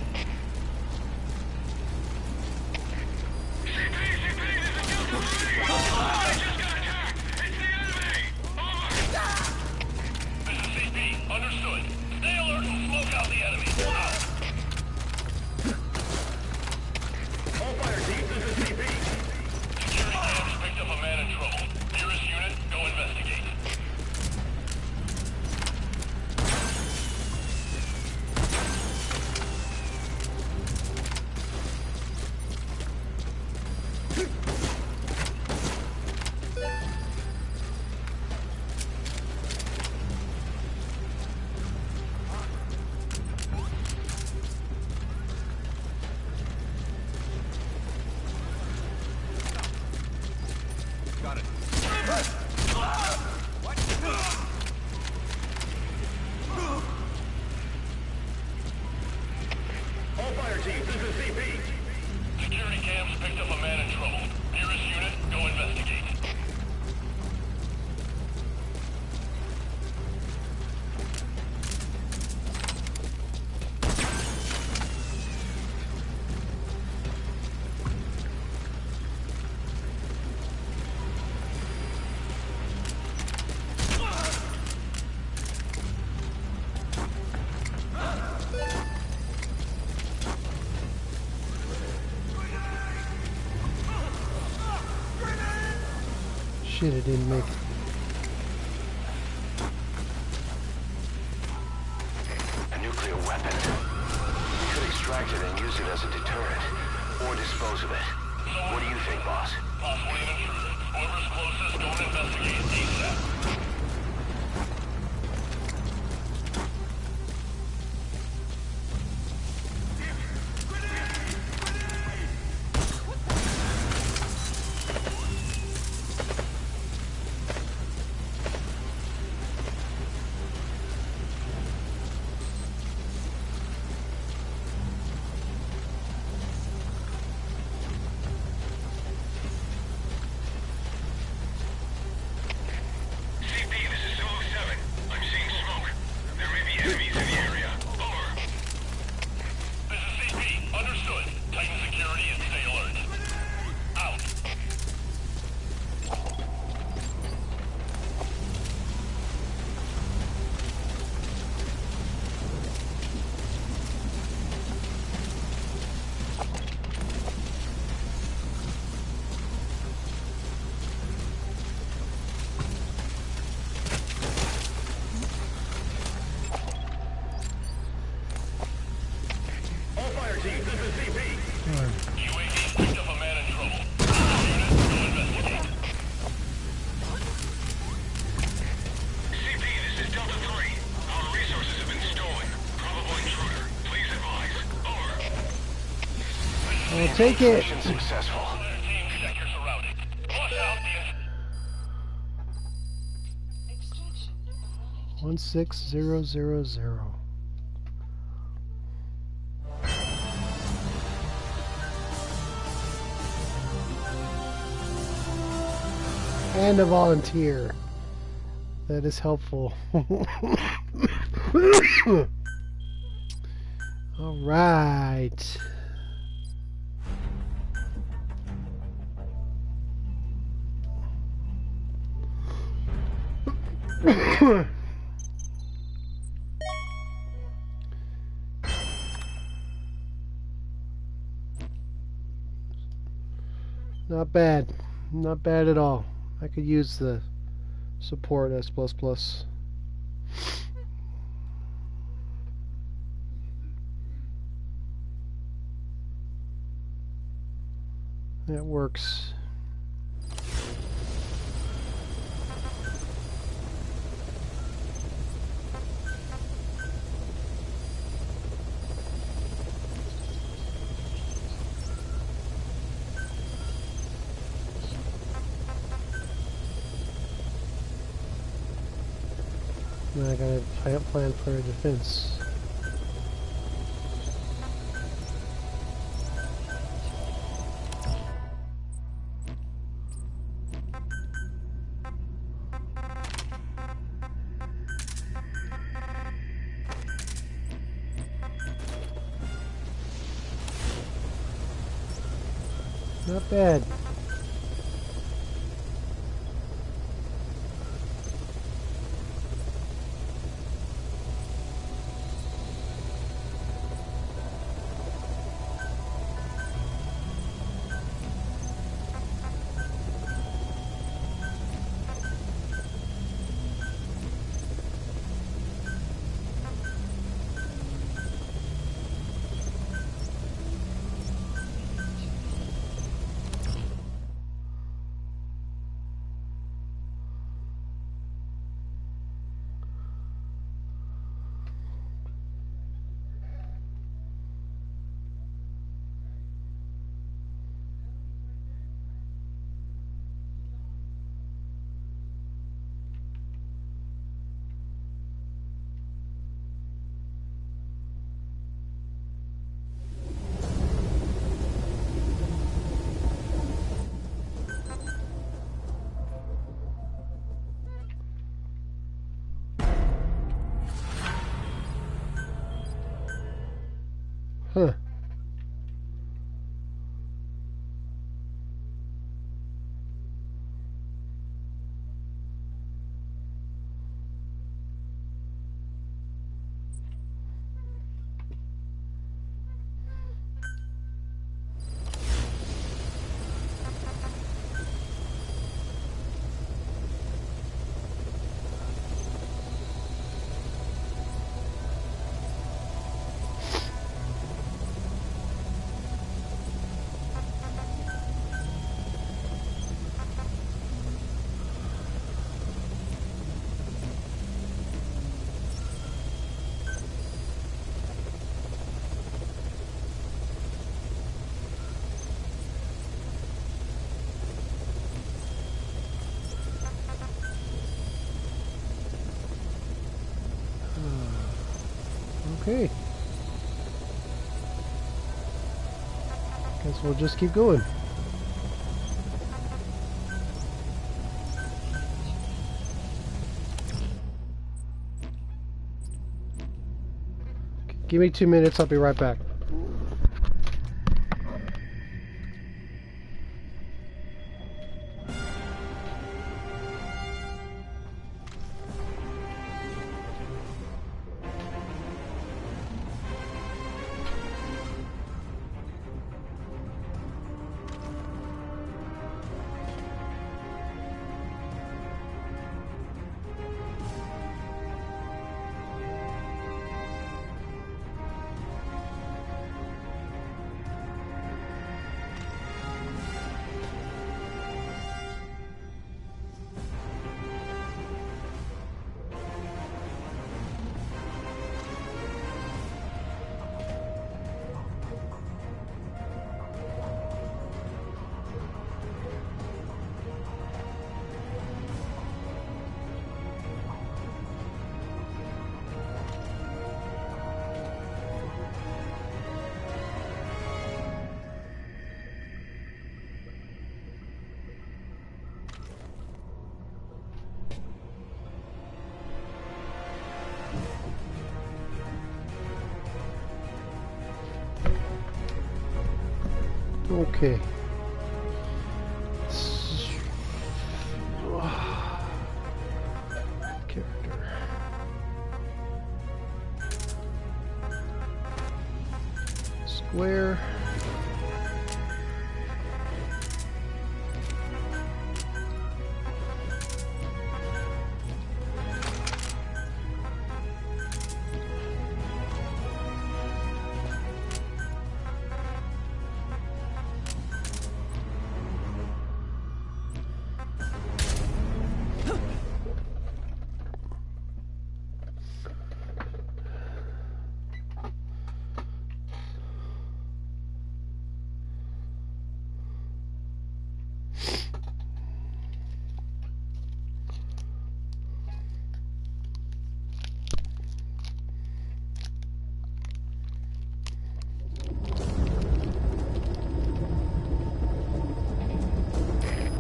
B: CP, this is Delta 3. I just got attacked. It's the enemy. Over. This is CP. Understood. Stay alert and smoke out the enemy. Out. All fire teams, this is CP. Security cams picked up a man in trouble. Nearest unit, go investigate. Got it. What? All fire teams, this is CP. Security cams picked up a man in trouble. Nearest unit, go investigate.
A: Shit, it didn't make it.
D: A nuclear weapon. We could extract it and use it as a deterrent, or dispose of it. What do you think, boss?
B: Possibly an intruder. Whoever's closest, don't investigate ASAP.
A: I'll take it.
D: Mission successful.
B: Check your surroundings. Flush out the
C: Extraction arrived.
A: 16000. And a volunteer. That is helpful. All right. Not bad. Not bad at all. I could use the support S++. That works. Now I gotta plan for a defense. Not bad. Huh. Okay. Guess we'll just keep going. Give me 2 minutes, I'll be right back. Okay. Character. Square.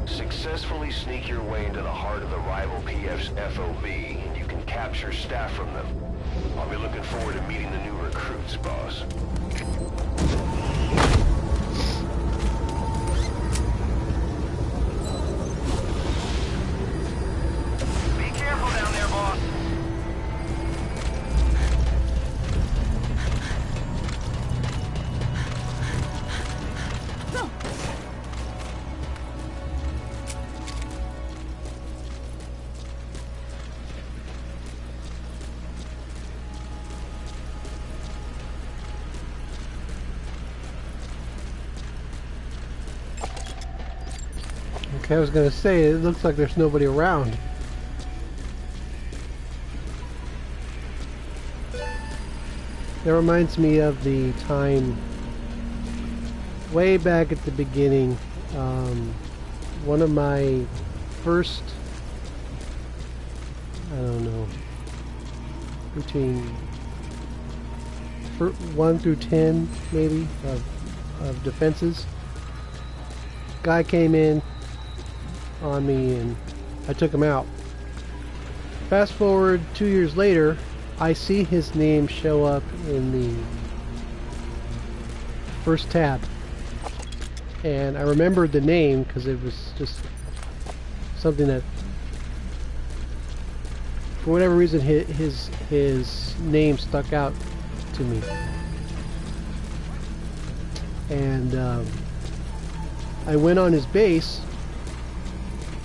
D: Successfully sneak your way into the heart of the rival PF's FOB, and you can capture staff from them. I'll be looking forward to meeting the new recruits, boss.
B: Be careful down there, boss.
A: Okay, I was gonna say, it looks like there's nobody around. That reminds me of the time way back at the beginning. One of my first, I don't know, between 1 through 10 maybe of defenses. Guy came in on me and I took him out. Fast forward 2 years later, I see his name show up in the first tab, and I remembered the name because it was just something that, for whatever reason, his name stuck out to me. And I went on his base,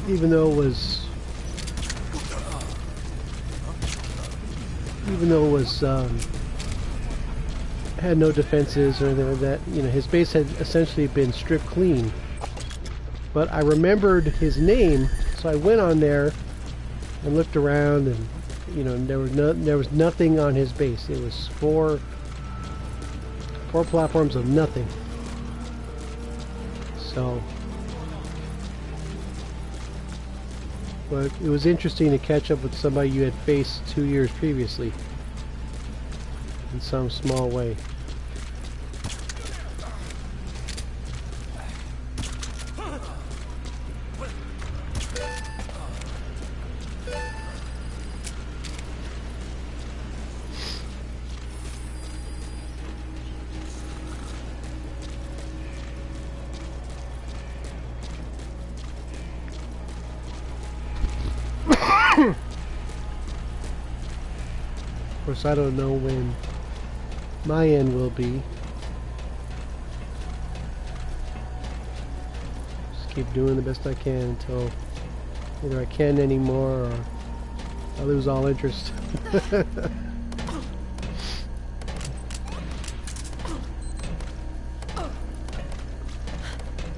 A: even though it was had no defenses or anything like that. You know, his base had essentially been stripped clean. But I remembered his name, so I went on there and looked around, and you know, there was nothing on his base. It was four platforms of nothing. So, but it was interesting to catch up with somebody you had faced 2 years previously. in some small way. Of course, I don't know when my end will be. Just keep doing the best I can until either I can't anymore or I lose all interest.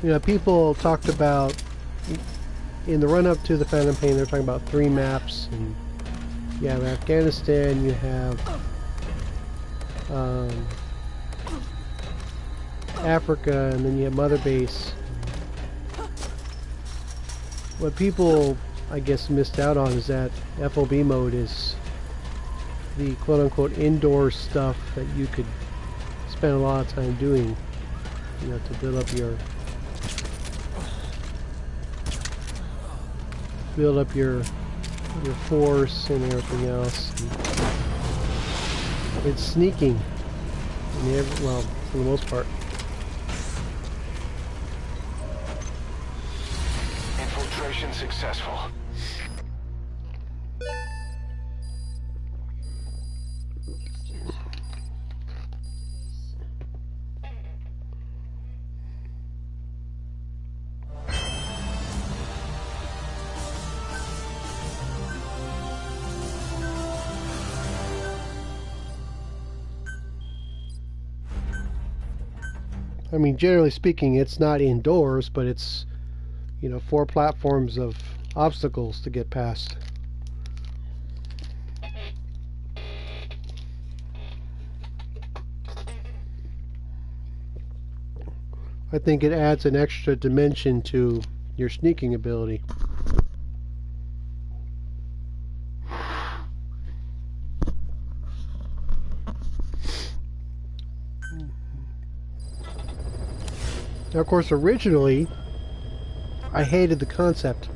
A: You know, people talked about, in the run-up to the Phantom Pain, they're talking about 3 maps, and you have Afghanistan, you have Africa, and then you have Mother Base. What people, I guess, missed out on is that FOB mode is the quote-unquote indoor stuff that you could spend a lot of time doing, you know, to build up your force and everything else. And it's sneaking, well, for the most part.
D: Infiltration successful.
A: I mean, generally speaking, it's not indoors, but it's, you know, 4 platforms of obstacles to get past. I think it adds an extra dimension to your sneaking ability. Now, of course, originally, I hated the concept.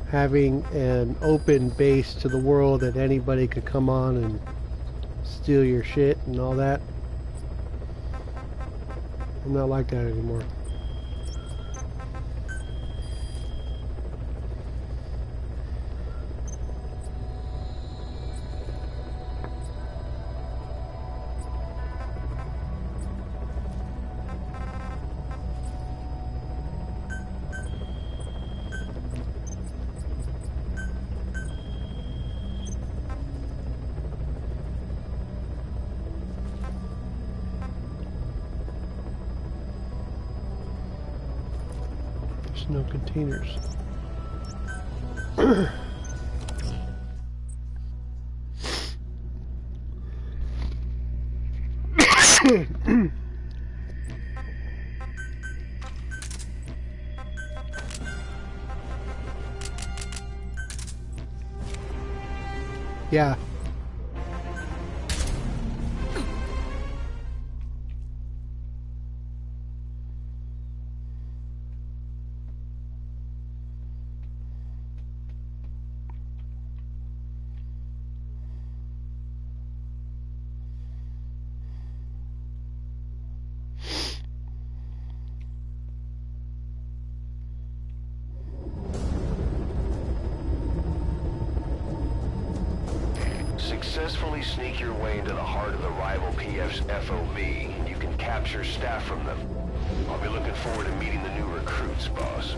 A: Having an open base to the world that anybody could come on and steal your shit and all that. I'm not like that anymore. No containers. Yeah.
D: Successfully sneak your way into the heart of the rival PF's FOB, and you can capture staff from them. I'll be looking forward to meeting the new recruits, boss.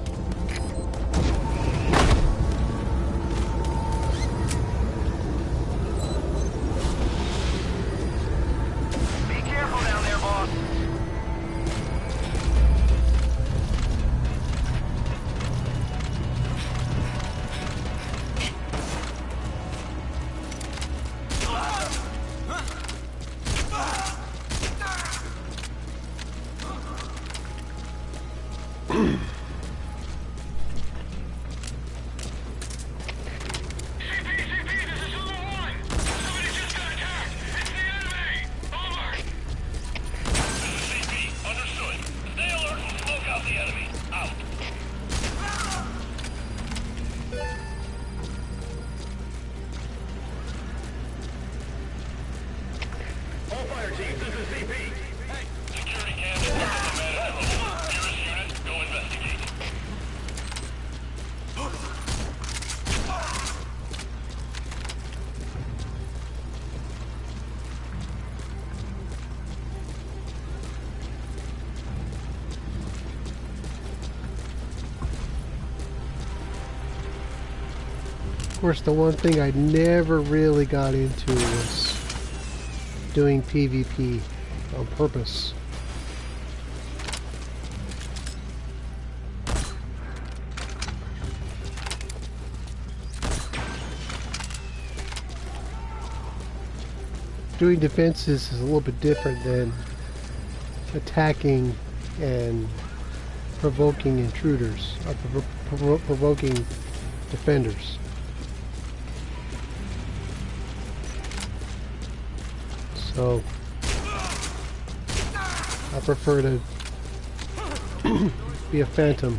B: Be careful down there, boss. Security cam is up in the management hall. You're receiving. Go investigate.
A: Of course, the one thing I never really got into was doing PvP on purpose. Doing defenses is a little bit different than attacking and provoking intruders, or provoking defenders. So I prefer to be a phantom.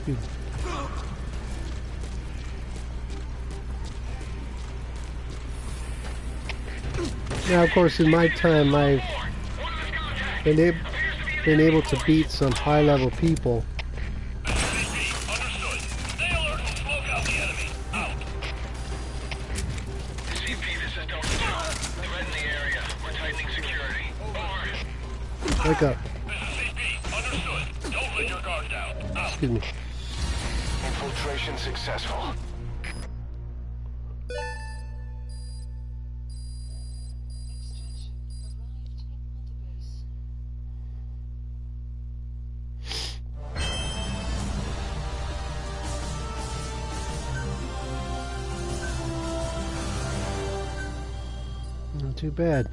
A: Excuse me. Now, of course, in my time, I've been able to beat some high-level people.
B: Understood. Stay alert and smoke out the enemy. Out. CP, this is Delta 2. Threat in the area. We're tightening security. Over.
A: Wake up.
B: This is CP. Understood. Don't let your guard down. Out.
A: Excuse me.
D: Infiltration successful.
C: Extraction arrived at Mother Base.
A: Not too bad.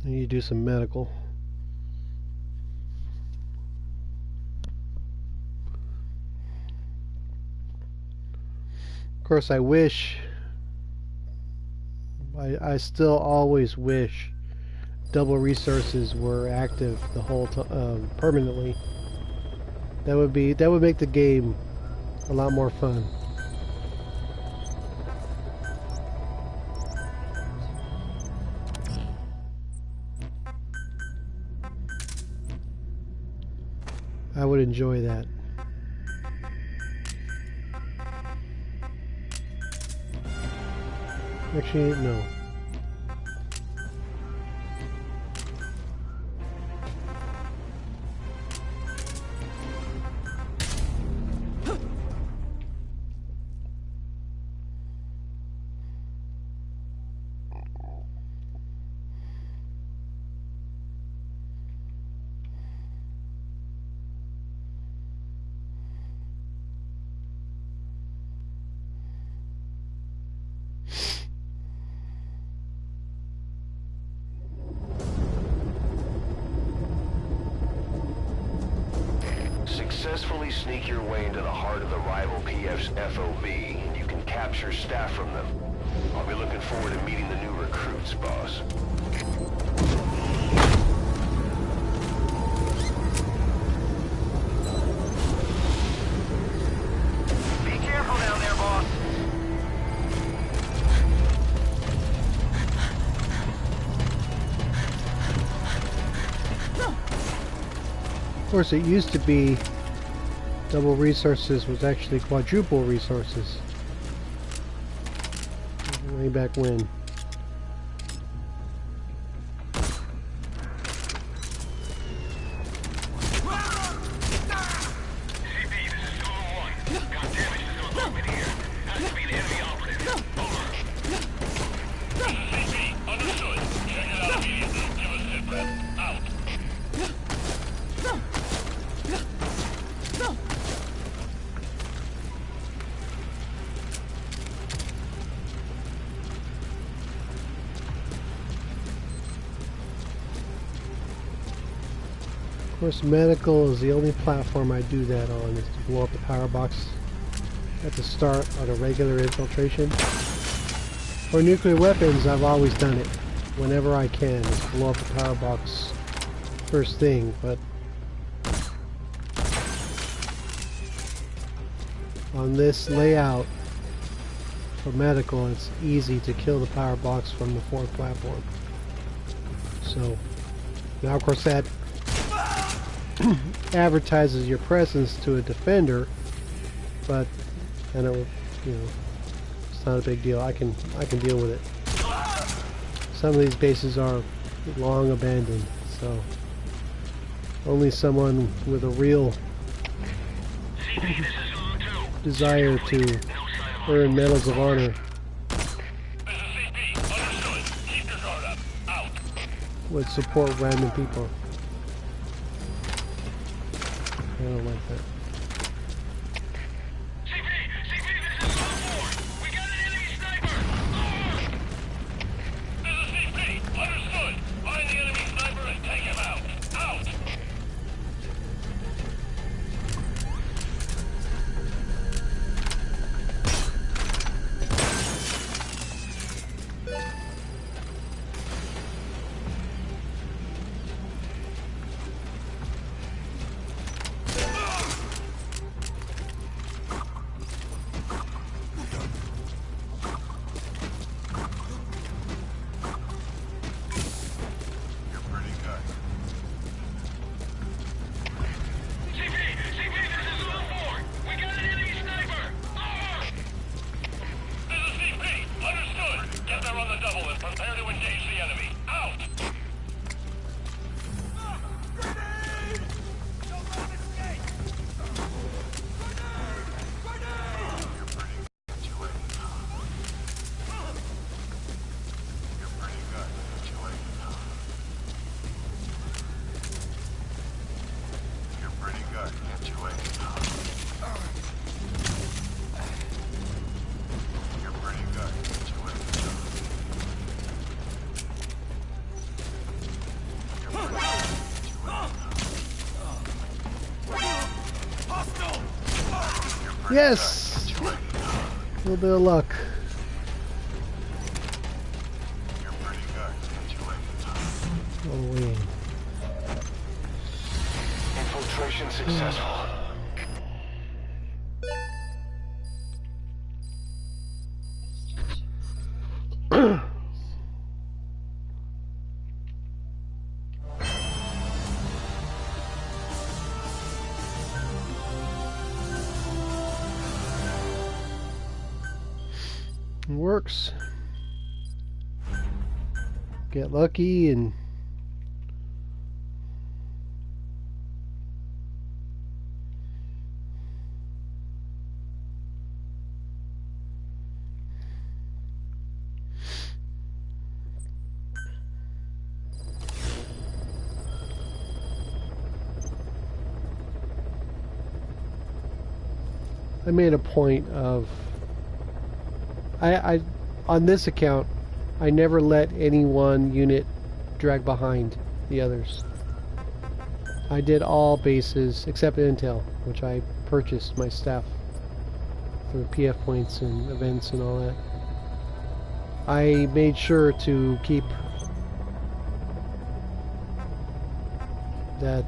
A: I need to do some medical. Of course, I wish. I still always wish double resources were active the whole time, permanently. That would make the game a lot more fun. I would enjoy that. Actually, no.
D: Successfully sneak your way into the heart of the rival PF's FOB, and you can capture staff from them. I'll be looking forward to meeting the new recruits, boss.
B: Be careful down there, boss.
A: Of course, it used to be double resources was actually quadruple resources. Way back when.
B: CP, this is Zulu 1. Got damage to some equipment here. Has to be an enemy operative. Over.
A: Of course, medical is the only platform I do that on, is to blow up the power box at the start on a regular infiltration. For nuclear weapons, I've always done it whenever I can, is blow up the power box first thing, but on this layout for medical, it's easy to kill the power box from the fourth platform. So now, of course, that advertises your presence to a defender, but I know, you know, it's not a big deal. I can deal with it. Some of these bases are long abandoned, so only someone with a real desire to earn medals of honor would support random people. I don't like that. Yes! A little bit of luck. Oh, wait.
D: Infiltration successful.
A: It works. Get lucky and I made a point of I on this account I never let any one unit drag behind the others. I did all bases except Intel, which I purchased my staff through PF points and events and all that. I made sure to keep that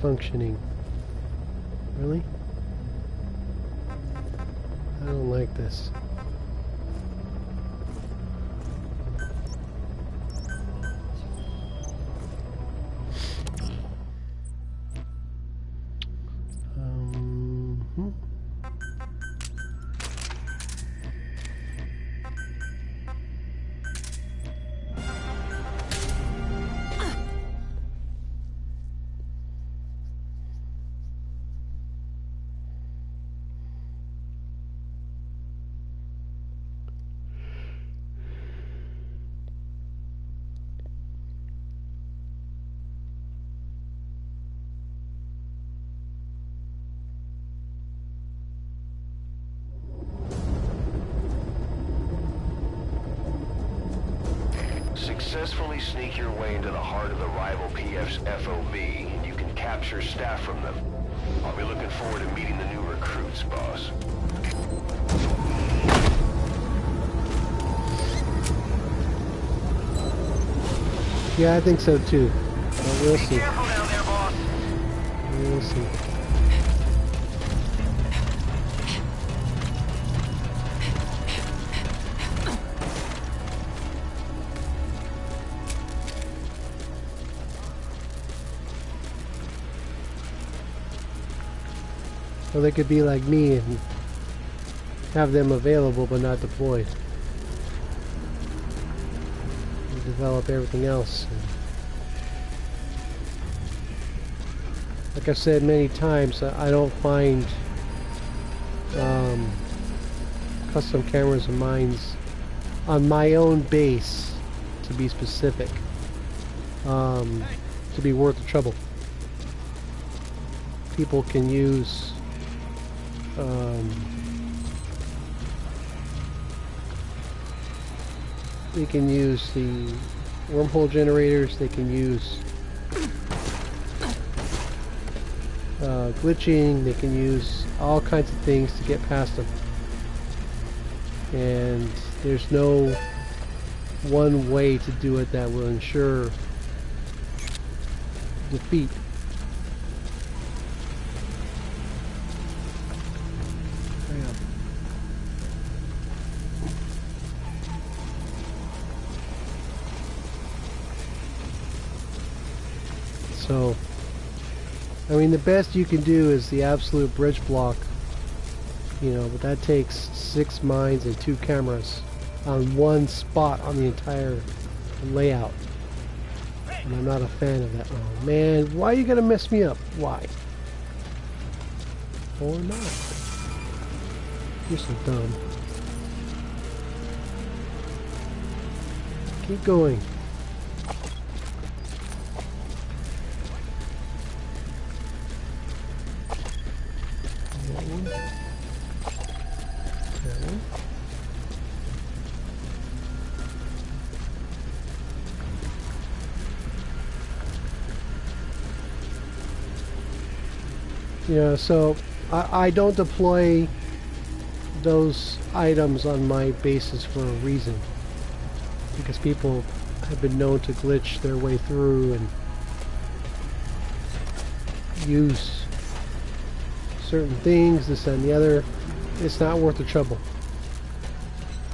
A: functioning. Really? I don't like this.
D: successfully sneak your way into the heart of the rival PF's FOB, and you can capture staff from them. I'll be looking forward to meeting the new recruits, boss.
A: Yeah, I think so too. But we'll see.
B: Careful down there, boss.
A: We'll see. Or they could be like me and have them available but not deployed. We develop everything else. Like I've said many times, I don't find custom cameras of mine on my own base, to be specific, to be worth the trouble. People can use they can use the wormhole generators, they can use glitching, they can use all kinds of things to get past them. And there's no one way to do it that will ensure defeat. So, I mean, the best you can do is the absolute bridge block, you know, but that takes 6 mines and 2 cameras on one spot on the entire layout. And I'm not a fan of that. Oh man, why are you gonna mess me up? Why? Or not? You're so dumb. Keep going. Yeah, so I don't deploy those items on my bases for a reason, because people have been known to glitch their way through and use certain things, this and the other. It's not worth the trouble,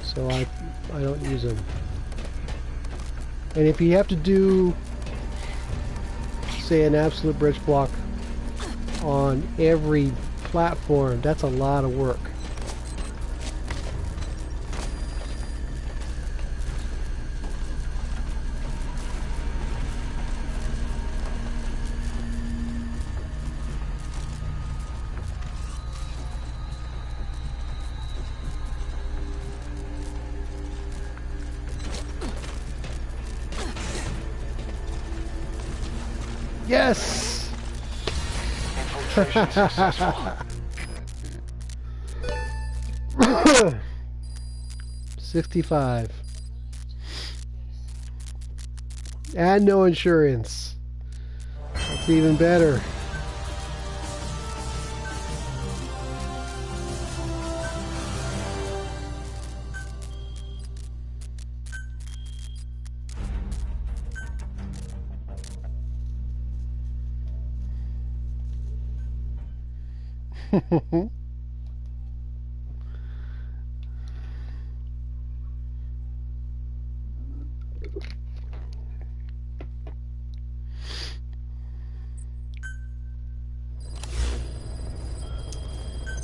A: so I don't use them. And if you have to do, say, an absolute bridge block on every platform, that's a lot of work. Yes!
D: Infiltration successful.
A: 65. And no insurance. That's even better.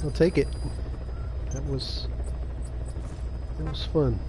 A: I'll take it. That was fun.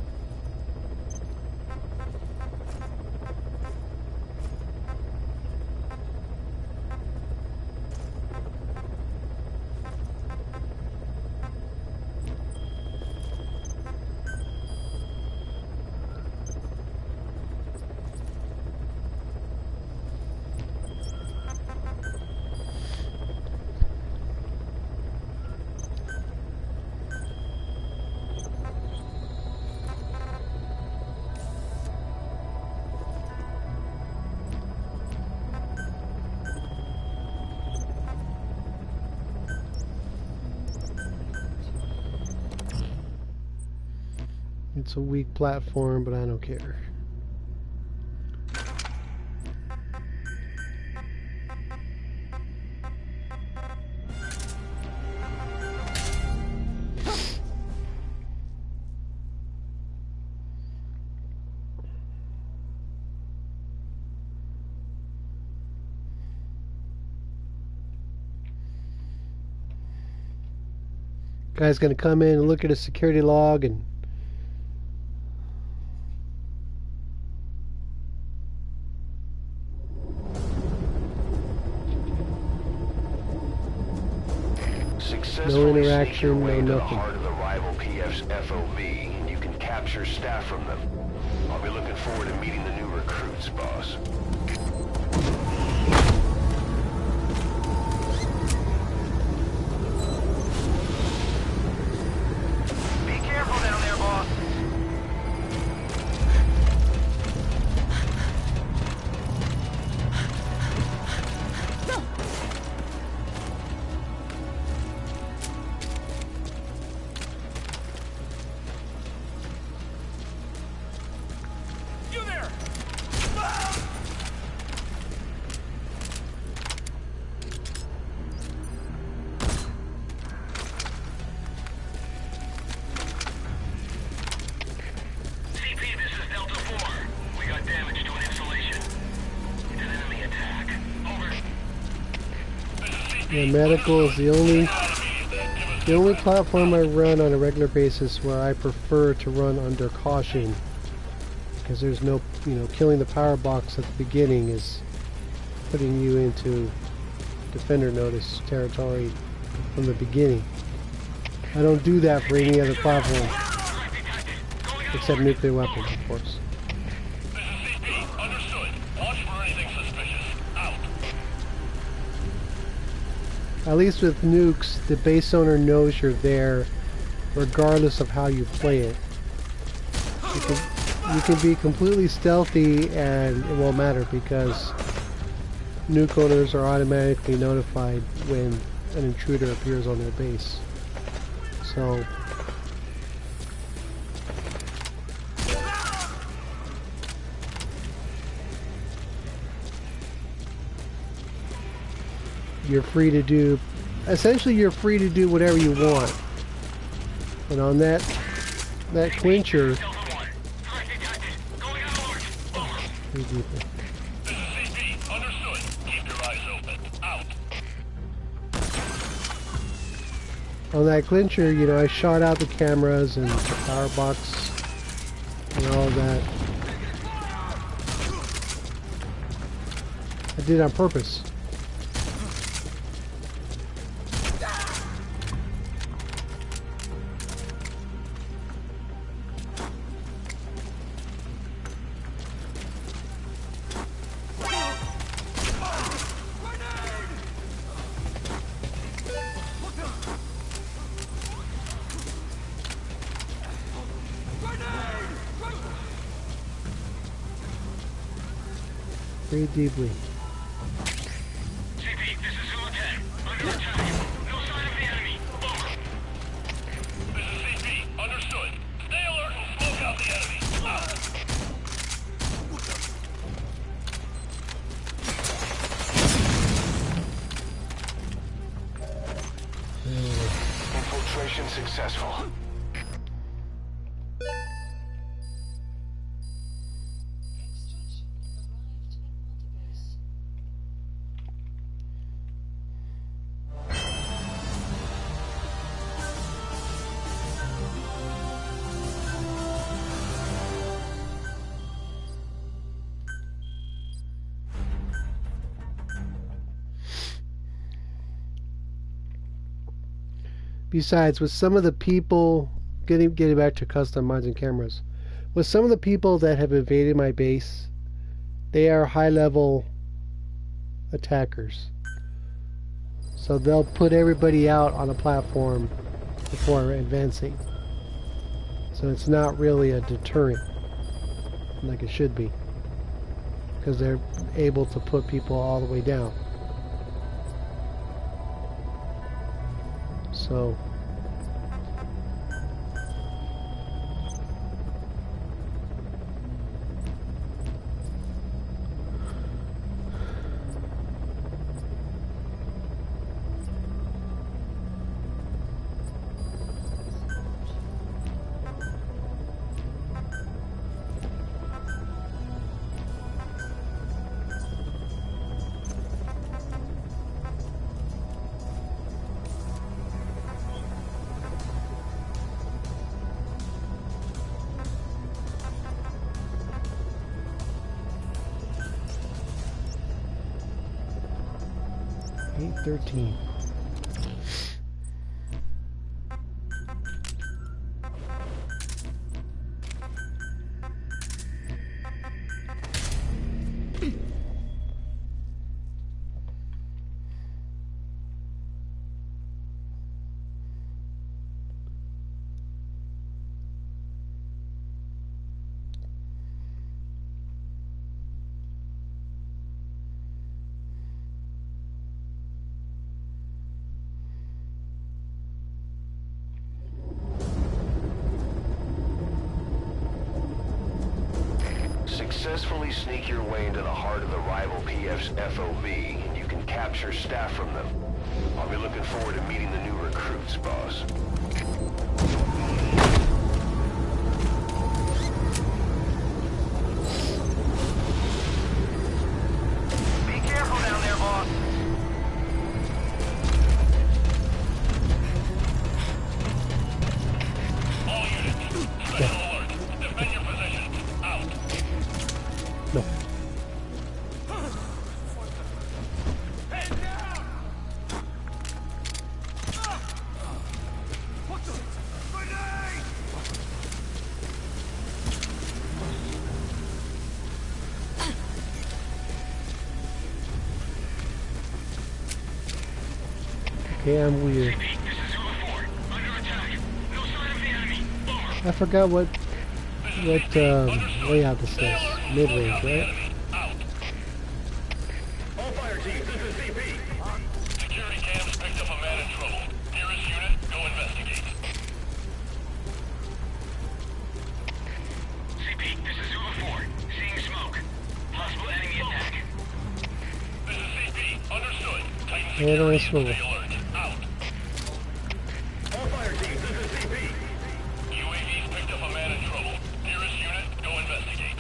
A: It's a weak platform, but I don't care. Guy's gonna come in and look at a security log and
D: Successfully sneak your
A: interaction,
D: way
A: no
D: into the
A: nothing.
D: heart of the rival PF's FOB, and you can capture staff from them. I'll be looking forward to meeting the new recruits, boss.
B: Be careful down there, boss. You there! CP, this is Delta 4. We got damage to an installation. It's an enemy attack. Over. This is CP.
A: Yeah, medical is the only platform I run on a regular basis where I prefer to run under caution, because there's no, killing the power box at the beginning is putting you into defender notice territory from the beginning. I don't do that for any other platform, except nuclear weapons, of course.
B: This is CP. Understood. Watch for anything suspicious. Out.
A: At least with nukes, the base owner knows you're there, regardless of how you play it. You can be completely stealthy and it won't matter, because nuke owners are automatically notified when an intruder appears on their base. So you're free to do, essentially you're free to do whatever you want. And on that clincher, pretty deeply.
B: This is CP. Understood. Keep your eyes open. Out.
A: On that clincher, I shot out the cameras and the power box and all of that. I did it on purpose. Pretty deeply.
B: CP, this is Zulu 10. Under attack. No sign of the enemy. Over. This is CP. Understood. Stay alert and smoke out the enemy. Out.
D: Infiltration successful.
C: Extraction arrived in multibase.
A: Besides, with some of the people, getting back to custom mines and cameras, with some of the people that have invaded my base, they are high-level attackers. So they'll put everybody out on a platform before advancing. So it's not really a deterrent like it should be, because they're able to put people all the way down. So 813.
D: Successfully sneak your way into the heart of the rival PF's FOB, and you can capture staff from them. I'll be looking forward to meeting the new recruits, boss.
B: Be careful down there, boss. All units, special alert. Defend your positions. Out.
A: No.
B: Head down! What the? Grenade!
A: Okay, I'm weird.
B: This is Zulu 4. Under attack. No sign of the enemy. Over.
A: I forgot what layout this is. Mid-range, right?
B: Out. All fire teams, this is CP. Security cams picked up a man in trouble. Nearest unit, go investigate. CP, this is Zulu 4. Seeing smoke. Possible enemy attack. This is CP. Understood. Titan
A: Head on
B: security,
A: swivel.
B: stay alert. Out. All fire teams, this is CP. UAV's picked up a man in trouble. Nearest unit, go investigate.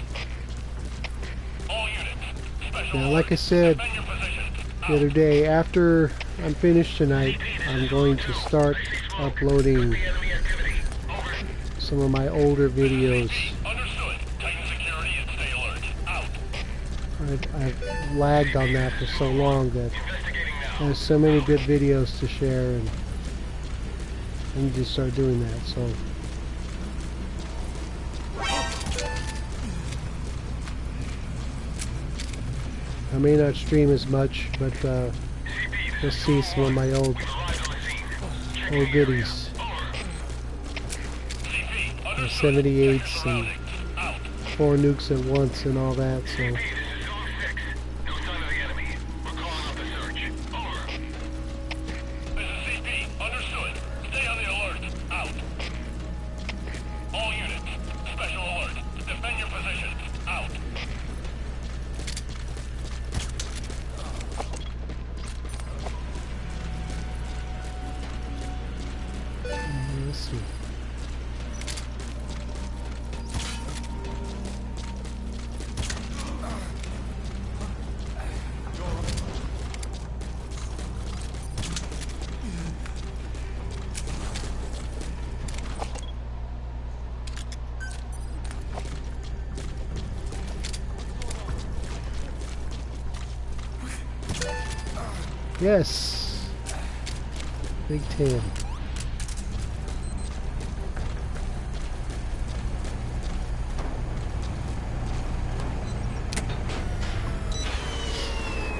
B: All units, special
A: Now, like I said
B: defend your positions.
A: the other day, after I'm finished tonight, I'm going to start uploading
B: Enemy activity. Over.
A: some of my older videos.
B: Understood. Titan security and stay alert. Out.
A: I've lagged on that for so long that
B: Investigating now.
A: there's so many good videos to share, and I need to start doing that. So I may not stream as much, but
B: CP,
A: you'll
B: this is
A: see some of my old
B: Eyes on the scene.
A: old goodies.
B: Over. CP,
A: The
B: understood.
A: 78s and
B: Surroundings. Out.
A: 4 nukes at once and all that. So
B: CP, this is Zone 6. No sign of the enemy. We're calling off the search. Over. This is CP. Understood. Stay on the alert. Out. All units. Special alert. Defend your positions. Out.
A: let's see. Yes. Big 10.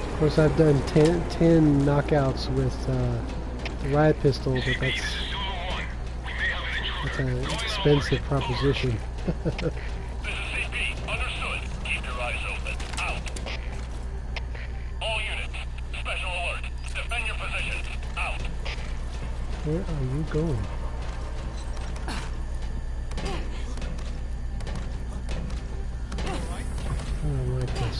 A: Of course, I've done 10 knockouts with the riot pistol, but
B: CP, this is Zulu 1. We may have an intruder.
A: that's an expensive proposition.
B: This is CP. Understood. Keep your eyes open. Out. All units. Special alert. Defend your positions. Out.
A: Where are you going? I don't like this.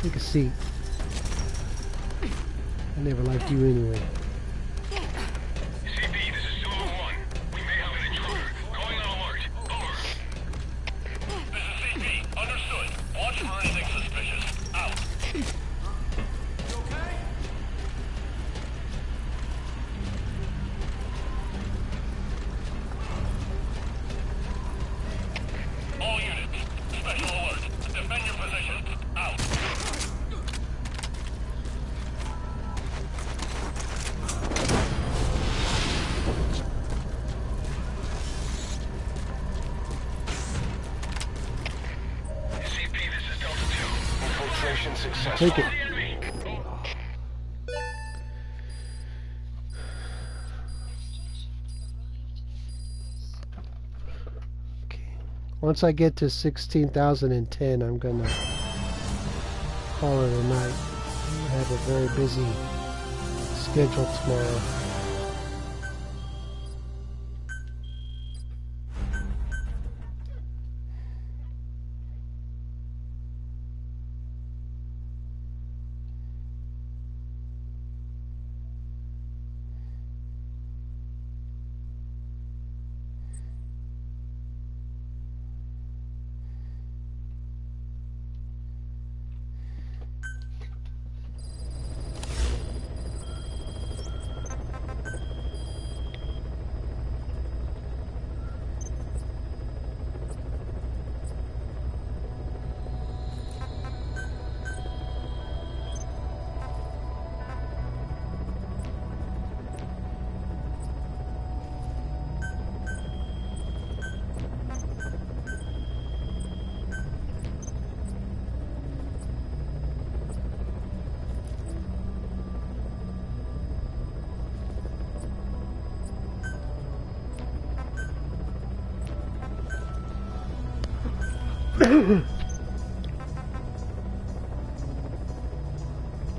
A: Take a seat. I never liked you anyway.
B: CP, this is Zulu 1. We may have an intruder. Going on alert. Over. This is CP. Understood. Watch for anything suspicious. Out. You okay?
D: Infiltration successful.
A: Take it. Okay. Once I get to 16,010, I'm gonna call it a night. I have a very busy schedule tomorrow.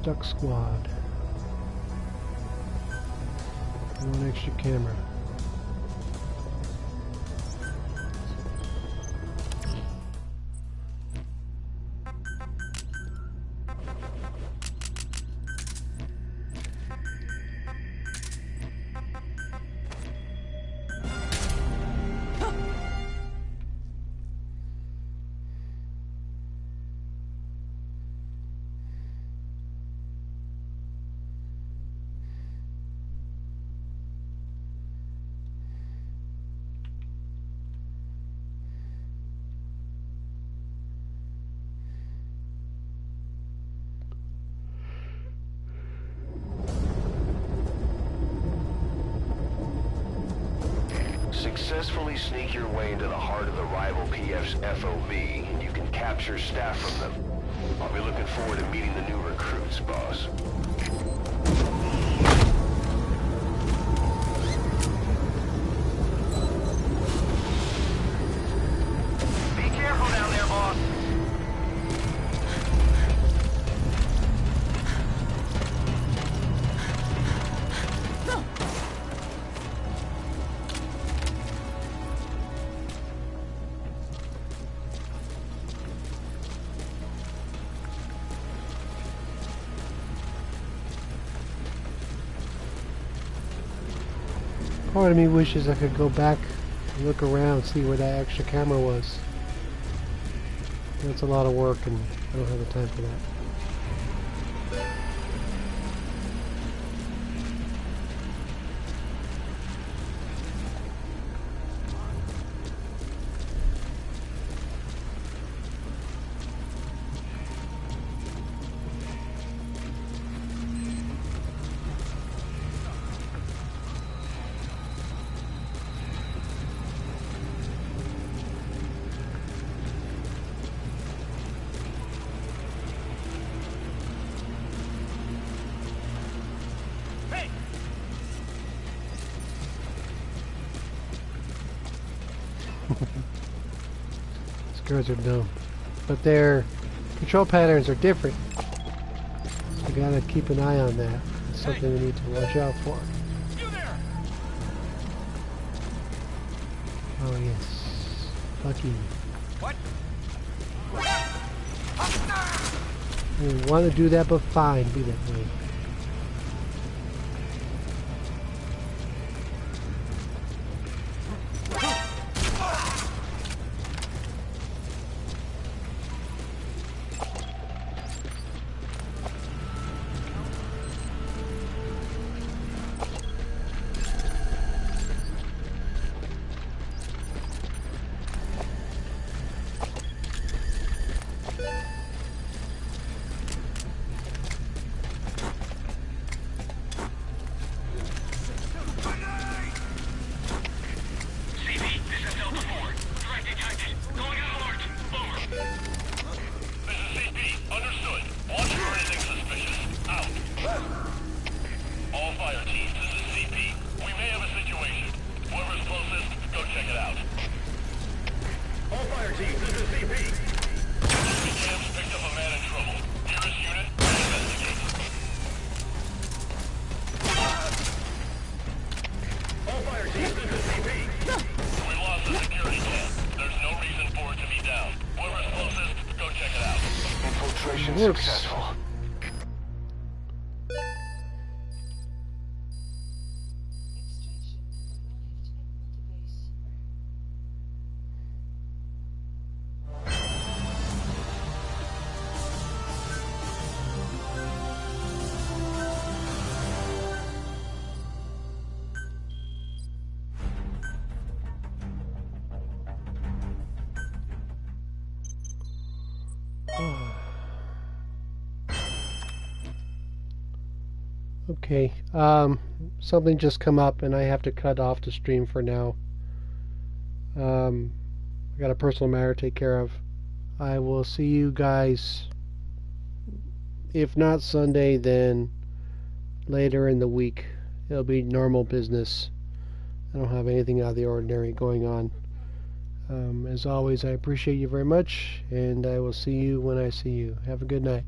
A: Duck Squad. One extra camera.
D: Successfully sneak your way into the heart of the rival PF's FOV, and you can capture staff from them. I'll be looking forward to meeting the new recruits, boss.
B: Be careful down there, boss.
A: Part of me wishes I could go back and look around, see where that extra camera was. That's a lot of work, and I don't have the time for that. These girls are dumb. But their control patterns are different. You gotta keep an eye on that. It's something we need to watch out for. Oh yes. Lucky.
B: What?
A: I didn't want to do that, but fine. Be that way.
D: Mission
A: Works.
D: successful.
C: Extraction arrived at Multibase.
A: Okay, something just come up and I have to cut off the stream for now. I got a personal matter to take care of. I will see you guys, if not Sunday, then later in the week. It'll be normal business. I don't have anything out of the ordinary going on. As always, I appreciate you very much, and I will see you when I see you. Have a good night.